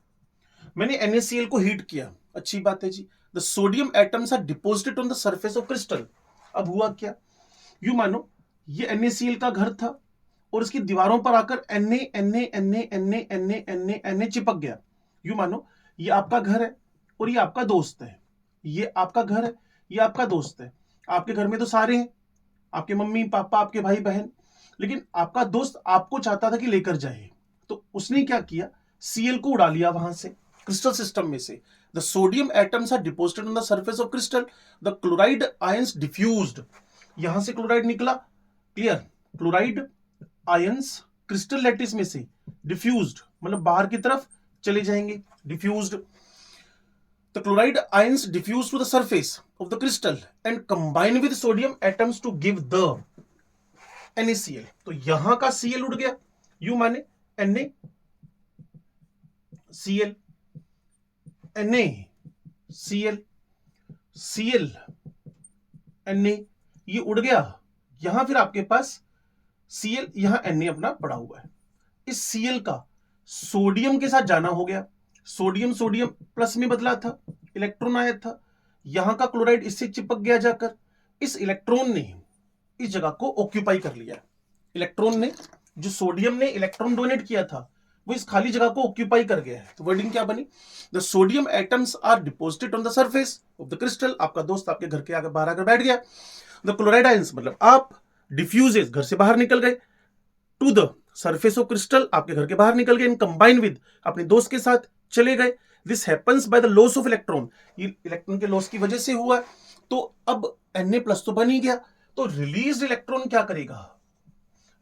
A: मैंने NaCl को हीट किया, अच्छी बात है जी। the sodium atoms are deposited on the surface of crystal। अब हुआ क्या, यू मानो ये NaCl का घर था और इसकी दीवारों पर आकर Na चिपक गया। यू मानो ये आपका घर है और ये आपका दोस्त है, ये आपका घर है, ये आपका दोस्त है। आपके घर में तो सारे हैं, आपके मम्मी पापा, आपके भाई बहन, लेकिन आपका दोस्त आपको चाहता था कि लेकर जाए, तो उसने क्या किया, Cl को उड़ा लिया वहां से, क्रिस्टल सिस्टम में से। The sodium atoms are deposited on the surface of crystal, the chloride ions diffused, यहां से क्लोराइड निकला, clear, chloride ions crystal lattice में से डिफ्यूज्ड मतलब बाहर की तरफ चले जाएंगे, diffused. The chloride ions diffuse to the surface of the crystal and combine with sodium atoms to give the NaCl। तो यहां का Cl उड़ गया, यू माने NaCl, NaCl, Cl, Na, ये उड़ गया। यहां फिर आपके पास Cl, यहां Na अपना पड़ा हुआ है। इस Cl का सोडियम के साथ जाना हो गया, सोडियम सोडियम प्लस में बदला था, इलेक्ट्रॉन आया था, यहां का क्लोराइड इससे चिपक गया जाकर, इस इलेक्ट्रॉन ने इस जगह को ऑक्यूपाई कर लिया। इलेक्ट्रॉन ने, जो सोडियम ने इलेक्ट्रॉन डोनेट किया था, वो इस खाली जगह को ऑक्यूपाई कर गया है। तो वर्डिंग क्या बनी, the sodium atoms are deposited on the surface of the crystal, आपका दोस्त आपके घर के आगे बाहर आकर बैठ गया। द क्लोराइड आयंस मतलब आप डिफ्यूजेस, घर से बाहर निकल गए, to the surface of crystal, आपके घर के बाहर निकल गए, इन कंबाइन विद अपने दोस्त के साथ चले गए। This happens by the loss of electron, ये इलेक्ट्रॉन के लॉस की वजह से हुआ। तो अब Na+ तो बन ही गया, तो रिलीज इलेक्ट्रॉन क्या करेगा,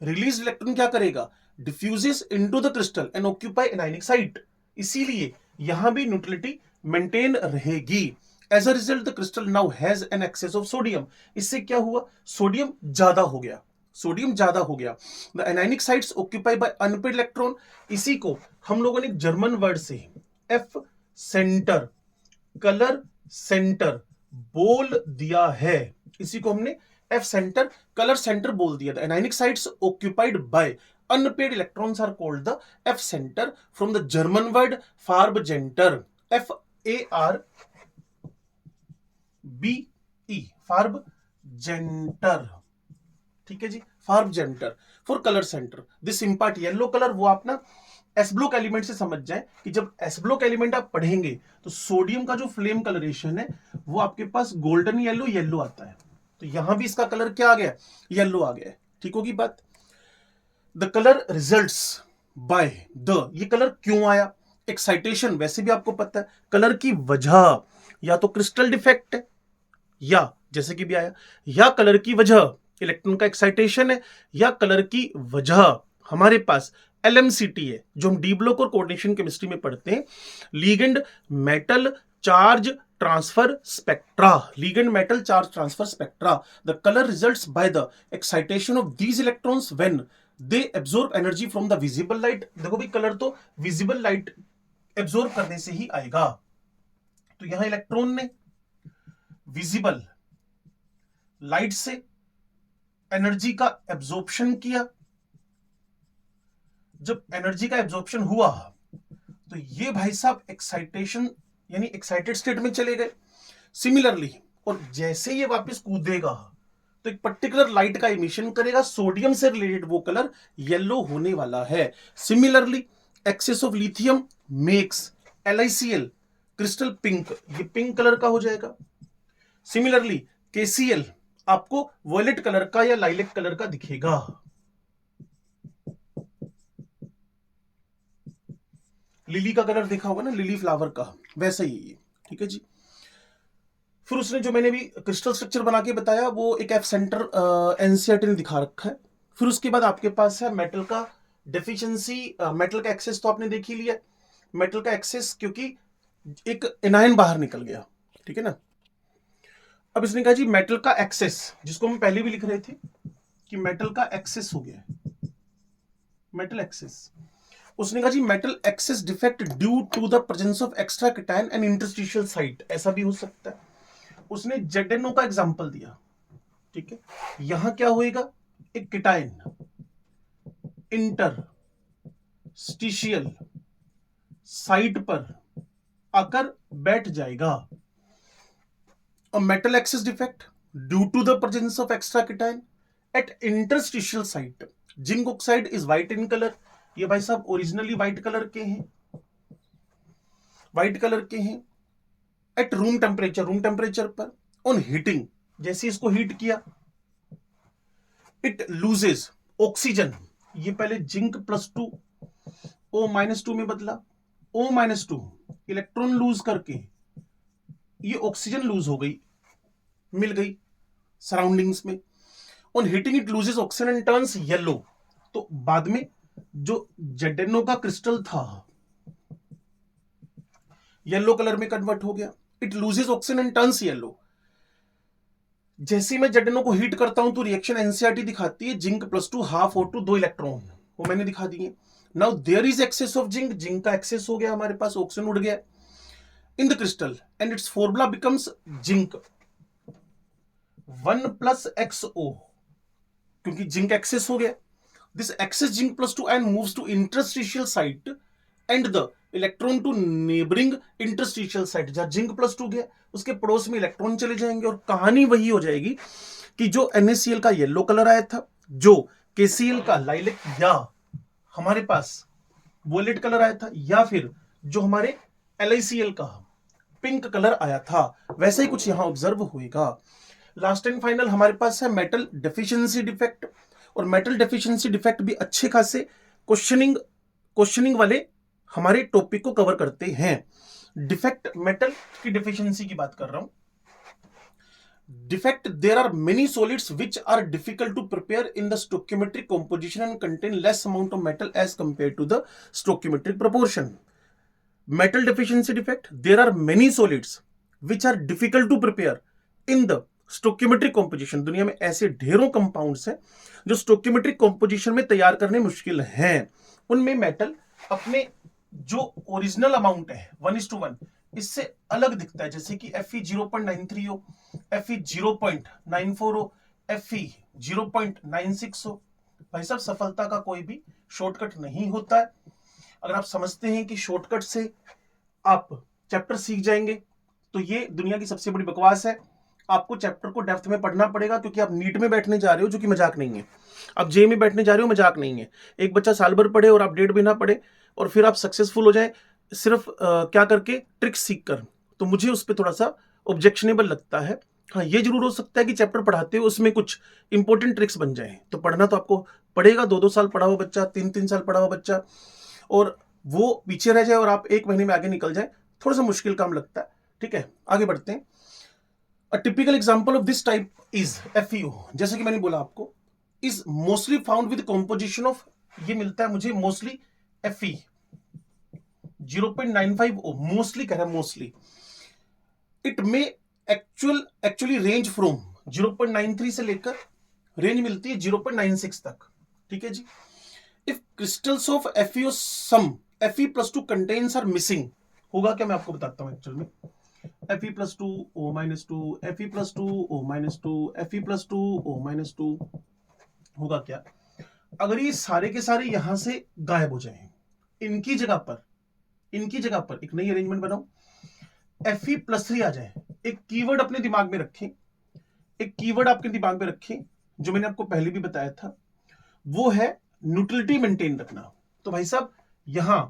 A: रिलीज इलेक्ट्रॉन क्या करेगा, diffuses into the crystal and occupy anionic site, इसीलिए यहां भी न्यूट्रलिटी मेंटेन रहेगी। As a result the crystal now has an excess of sodium, इससे क्या हुआ, सोडियम ज्यादा हो गया, सोडियम ज्यादा हो गया। The anionic sites occupy by unpaired electron, इसी को हम लोगों ने जर्मन वर्ड से एफ सेंटर, कलर सेंटर बोल दिया है, इसी को हमने एफ सेंटर, कलर सेंटर बोल दिया। The anionic sites occupied by unpaired electrons are called the F centre, from the German word farbzentrum, FARBE, farbzentrum, ठीक है जी, farbzentrum for colour centre. This impart yellow colour, वो आप ना S block element से समझ जाए कि जब एस ब्लॉक एलिमेंट आप पढ़ेंगे तो सोडियम का जो फ्लेम कलरेशन है वो आपके पास गोल्डन येलो येलो आता है, तो यहां भी इसका कलर क्या आ गया, येलो आ गया, ठीक होगी बात। The colour results by the, ये कलर क्यों आया, एक्साइटेशन, वैसे भी आपको पता है कलर की वजह या तो क्रिस्टल डिफेक्ट है, या जैसे कि भी आया, या कलर की वजह इलेक्ट्रॉन का एक्साइटेशन है, या कलर की वजह हमारे पास LMCT है, जो हम डी ब्लॉक और कोऑर्डिनेशन केमिस्ट्री में पढ़ते हैं, ligand metal charge transfer spectra, ligand metal charge transfer spectra. The colour results by the excitation of these electrons when they absorb energy from the visible light. देखो भाई, colour तो visible light absorb करने से ही आएगा, तो यहां electron ने visible light से एनर्जी का एब्जॉर्प्शन किया, जब एनर्जी का एब्जॉर्प्शन हुआ तो ये भाई साहब एक्साइटेशन यानी एक्साइटेड स्टेट में चले गए। सिमिलरली, और जैसे ये वापस कूदेगा तो एक पर्टिकुलर लाइट का इमिशन करेगा, सोडियम से रिलेटेड वो कलर येलो होने वाला है। Similarly, excess of lithium makes LiCl crystal pink, ये पिंक कलर का हो जाएगा। सिमिलरली KCl आपको वॉयलेट कलर का या लाइलेक कलर का दिखेगा। लिली का कलर देखा होगा ना, लिली फ्लावर का, वैसा ही है ये। ठीक है जी। फिर उसने जो मैंने भी क्रिस्टल स्ट्रक्चर बना के बताया वो एक एफ सेंटर एनसीईआरटी ने दिखा रखा है। फिर उसके बाद आपके पास है मेटल का डेफिशिएंसी। मेटल का एक्सेस तो आपने देख ही लिया, मेटल का एक्सेस, क्योंकि एक एनायन बाहर निकल गया। ठीक है ना। अब इसने कहा जी मेटल का एक्सेस, जिसको हम पहले भी लिख रहे थे कि मेटल का एक्सेस हो गया है, मेटल एक्सेस। उसने कहा जी metal excess defect due to the presence of extra cation and interstitial site, ऐसा भी हो सकता है। उसने ZNO का एग्जांपल दिया। ठीक है, यहां क्या होएगा, एक कैटायन इंटरस्टिशियल साइट पर आकर बैठ जाएगा। A metal axis defect due to the presence of extra cation at interstitial site. Zinc oxide is white in color. ये भाई साहब ओरिजिनली व्हाइट कलर के हैं, व्हाइट कलर के हैं। At room temperature, room temperature पर ऑन हीटिंग, जैसे इसको हीट किया, इट लूजेस ऑक्सीजन। ये पहले जिंक +2 O-2 में बदला, O-2 इलेक्ट्रॉन लूज करके ये ऑक्सीजन लूज हो गई, मिल गई सराउंडिंग्स में। On heating it loses oxygen and turns yellow. तो बाद में जो ZNO का क्रिस्टल था येलो कलर में कन्वर्ट हो गया। It loses oxygen and turns yellow. जैसे मैं ZNO को हीट करता हूं तो रिएक्शन एनसीईआरटी दिखाती है जिंक +2 हाफ O2 2 इलेक्ट्रॉन, वो मैंने दिखा दिए। Now there is excess of zinc, zinc का एक्सेस हो गया हमारे पास, ऑक्सीजन उड़ गया in the crystal and its formula becomes zinc 1 + XO, क्योंकि जिंक एक्सेस हो गया। This excess zinc +2 ion moves to interstitial site and the electron to neighbouring interstitial site. जहां जिंक +2 गया उसके पड़ोस में इलेक्ट्रॉन चले जाएंगे और कहानी वही हो जाएगी कि जो NaCl का येलो कलर आया था, जो KCl का लाइलेक या हमारे पास वोलेट कलर आया था, या फिर जो हमारे LiCl का पिंक कलर आया था, वैसे ही कुछ यहां ऑब्जर्व होएगा। लास्ट एंड फाइनल हमारे पास है मेटल डेफिशिएंसी डिफेक्ट, और मेटल डेफिशिएंसी डिफेक्ट भी अच्छे खासे क्वेश्चनिंग वाले हमारे टॉपिक को कवर करते हैं। डिफेक्ट मेटल की डेफिशिएंसी की बात कर रहा हूं। Defect, there are many solids which are difficult to prepare in the stoichiometric composition and contain less amount of metal as compare to the stoichiometric proportion. Metal deficiency defect, there are many solids which are difficult to prepare in the stoichiometric composition. दुनिया में ऐसे ढेरों compounds हैं जो stoichiometric composition में तैयार करने मुश्किल हैं। उनमें मेटल अपने जो ओरिजिनल अमाउंट है 1:1 इससे अलग दिखता है, जैसे कि Fe 0.93 हो, Fe 0.94 हो, Fe 0.96 हो। भाई साहब सफलता का कोई भी शॉर्टकट नहीं होता है। अगर आप समझते हैं कि शॉर्टकट से आप चैप्टर सीख जाएंगे तो ये दुनिया की सबसे बड़ी बकवास है। आपको चैप्टर को डेप्थ में पढ़ना पड़ेगा, क्योंकि आप नीट में बैठने जा रहे हो, जो कि मजाक नहीं है। आप जे में बैठने जा रहे हो, मजाक नहीं है। एक बच्चा साल भर पढ़े और आप 1.5 महीना पढ़े और फिर आप सक्सेसफुल हो जाए सिर्फ क्या करके, ट्रिक्स सीख कर, तो मुझे उस पर थोड़ा सा ऑब्जेक्शनेबल लगता है। हाँ, ये जरूर हो सकता है कि चैप्टर पढ़ाते हुए उसमें कुछ इंपॉर्टेंट ट्रिक्स बन जाए, तो पढ़ना तो आपको पड़ेगा। 2-2 साल पढ़ा हुआ बच्चा, 3-3 साल पढ़ा हुआ बच्चा, और वो पीछे रह जाए और आप 1 महीने में आगे निकल जाए, थोड़ा सा मुश्किल काम लगता है। ठीक है, आगे बढ़ते हैं। A typical example of this type is FeO, जैसे कि मैंने बोला आपको, is mostly found with composition of, ये मिलता है मुझे मोस्टली Fe 0.95O, मोस्टली कह रहा है, मोस्टली। इट में एक्चुअली रेंज फ्रॉम 0.93 से लेकर रेंज मिलती है 0.96 तक। ठीक है जी। If crystals of FeO some Fe+2 contains are missing, होगा क्या मैं आपको बताता हूं एक्चुअल में। Fe+2 O-2 Fe+2 O-2 Fe+2 O-2 होगा क्या, अगर ये सारे के सारे यहां से गायब हो जाएं, इनकी जगह पर एक नई अरेंजमेंट बनाओ, Fe+3 आ जाए। एक कीवर्ड अपने दिमाग में रखें, एक कीवर्ड आपके दिमाग में रखें जो मैंने आपको पहले भी बताया था, वो है न्यूट्रलिटी मेंटेन रखना। तो भाई साहब यहां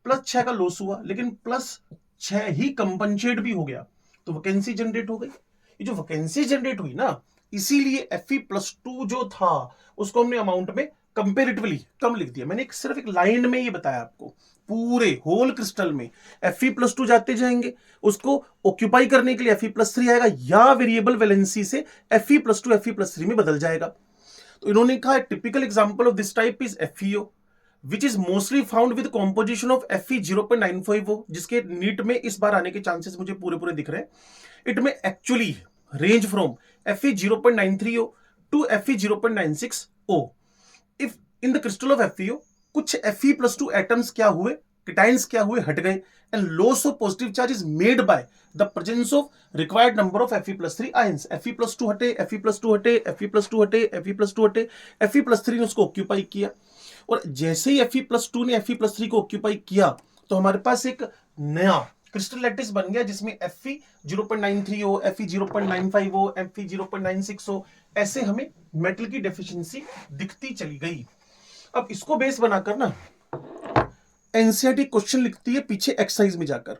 A: +6 का लॉस हुआ, लेकिन +6 ही कंपनसेट भी हो गया, तो वैकेंसी जनरेट हो गई। ये जो वैकेंसी जनरेट हुई ना, इसीलिए Fe+2 जो था उसको हमने अमाउंट में कंपेरेटिवली कम लिख दिया। मैंने सिर्फ एक लाइन में ये बताया आपको, पूरे होल क्रिस्टल में Fe+2 जाते जाएंगे, उसको ऑक्यूपाई करने के लिए Fe+3 आएगा, या वेरिएबल वैलेंसी से Fe+2 Fe+3 में बदल जाएगा। तो इन्होंने कहा typical example of this type is FeO which is mostly found with composition of Fe0.95O, जिसके नीट में इस बार आने के चांसेस मुझे पूरे पूरे दिख रहे हैं। इट में actually range from Fe0.93O to Fe0.96O। If in the crystal of FeO कुछ Fe+2 एटम्स क्या हुए, केटाइंस क्या हुए, हट गए, and loss of positive charge is made by the presence of required number of Fe+3 ions. Fe+2 हटे, Fe+2 हटे, Fe+2 हटे, Fe+2 हटे, Fe+3 ने उसको ऑक्यूपाई किया, और जैसे ही Fe+2 ने Fe+3 को ऑक्यूपाई किया तो हमारे पास एक नया क्रिस्टल लैटिस बन गया, जिसमें Fe0.93O, Fe0.95O, Fe0.96O, ऐसे हमें मेटल की डेफिशिएंसी दिखती चली गई। अब इसको बेस बनाकर ना एनसीईआरटी क्वेश्चन लिखती है पीछे एक्सरसाइज में जाकर।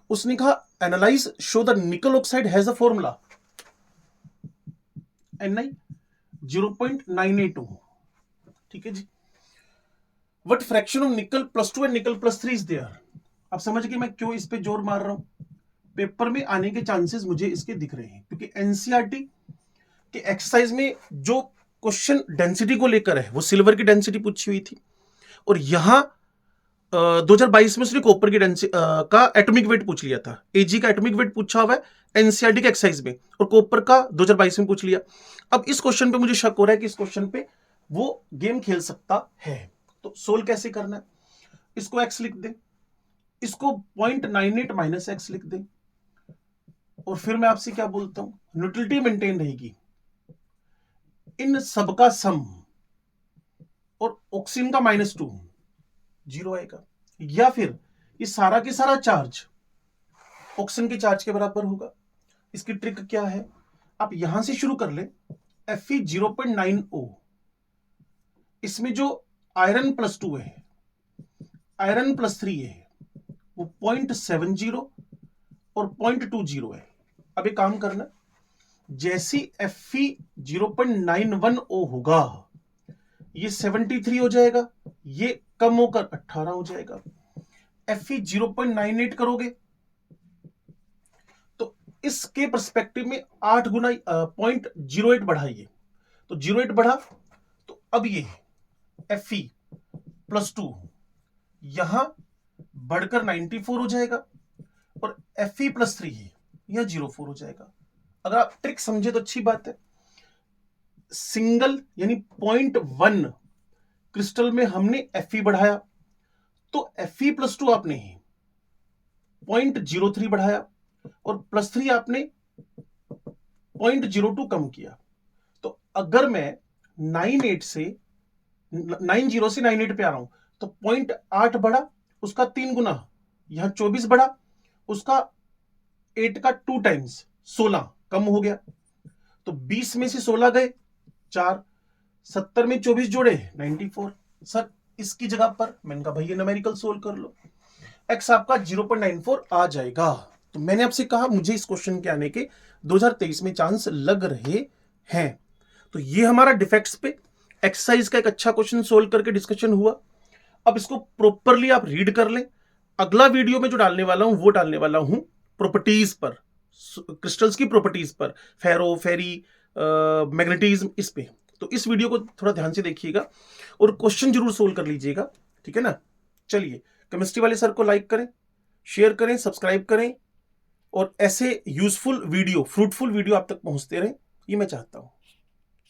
A: उसने कहा एनालाइज शो द निकल oxide has a formula Ni 0.982। ठीक है जी। व्हाट फ्रैक्शन ऑफ निकल +2 एंड निकल +3 इज देयर। अब समझ गए मैं क्यों इस पे जोर मार रहा हूं। पेपर में आने के चांसेस मुझे इसके दिख रहे हैं, क्योंकि एनसीईआरटी के एक्सरसाइज में जो क्वेश्चन डेंसिटी को लेकर है वो सिल्वर की डेंसिटी पूछी हुई थी, और यहां 2022 में उसने कॉपर की का एटॉमिक वेट पूछ लिया था। एजी का एटॉमिक वेट पूछा हुआ है एनसीईआरटी के एक्सरसाइज में, और कॉपर का 2022 में पूछ लिया। अब इस क्वेश्चन पे मुझे शक हो रहा है कि इस क्वेश्चन पे वो गेम खेल सकता है। तो सोल्व कैसे करना है, इसको x लिख दे, इसको 0.98 माइनस x लिख दे, और फिर मैं आपसे क्या बोलता हूं, न्यूट्रलिटी मेंटेन रहेगी, इन सबका सम और ऑक्सीजन का -2 0 आएगा, या फिर ये सारा के सारा चार्ज ऑक्सीजन के चार्ज के बराबर होगा। इसकी ट्रिक क्या है, आप यहां से शुरू कर ले, Fe0.9O, इसमें जो आयरन +2 है, आयरन +3 है, वो 0.70 और 0.20 है। अब एक काम करना, जैसी Fe0.91O होगा ये 73 हो जाएगा, ये कम होकर 18 हो जाएगा। Fe0.98 करोगे तो इसके पर्सपेक्टिव में 8 गुना 0.08 बढ़ाइए, तो 0.8 बढ़ा, तो अब ये Fe+2 यहां बढ़कर 94 हो जाएगा, और Fe+3 यह 04 हो जाएगा। अगर आप ट्रिक समझे तो अच्छी बात है। सिंगल यानी 0.1 क्रिस्टल में हमने Fe बढ़ाया, तो Fe+2 आपने 0.03 बढ़ाया, और +3 आपने 0.02 कम किया। तो अगर मैं 90 से 98 पे आ रहा हूं, तो 0.8 बढ़ा, उसका 3 गुना, यहां 24 बढ़ा, उसका 8 का 2 टाइम्स 16 कम हो गया। तो 20 में से 16 गए 4, 70 में 24 जोड़े 94। सर इसकी जगह पर मैंने कहा भैया न्यूमेरिकल सोल्व कर लो, x आपका 0.94 आ जाएगा। तो मैंने आपसे कहा मुझे इस क्वेश्चन के आने के 2023 में चांस लग रहे हैं। तो ये हमारा डिफेक्ट्स पे एक्सरसाइज का एक अच्छा क्वेश्चन सोल्व करके डिस्कशन हुआ। अब इसको प्रॉपरली आप रीड कर लें। अगला वीडियो में जो डालने वाला हूं वो डालने वाला हूं प्रॉपर्टीज पर, क्रिस्टल्स की प्रॉपर्टीज पर, फेरो, फेरी, मैग्नेटिज्म, इस पे। तो इस वीडियो को थोड़ा ध्यान से देखिएगा और क्वेश्चन जरूर सोल्व कर लीजिएगा, ठीक है ना। चलिए, केमिस्ट्री वाले सर को लाइक करें, शेयर करें, सब्सक्राइब करें, और ऐसे यूजफुल वीडियो, फ्रूटफुल वीडियो आप तक पहुंचते रहें, ये मैं चाहता हूं।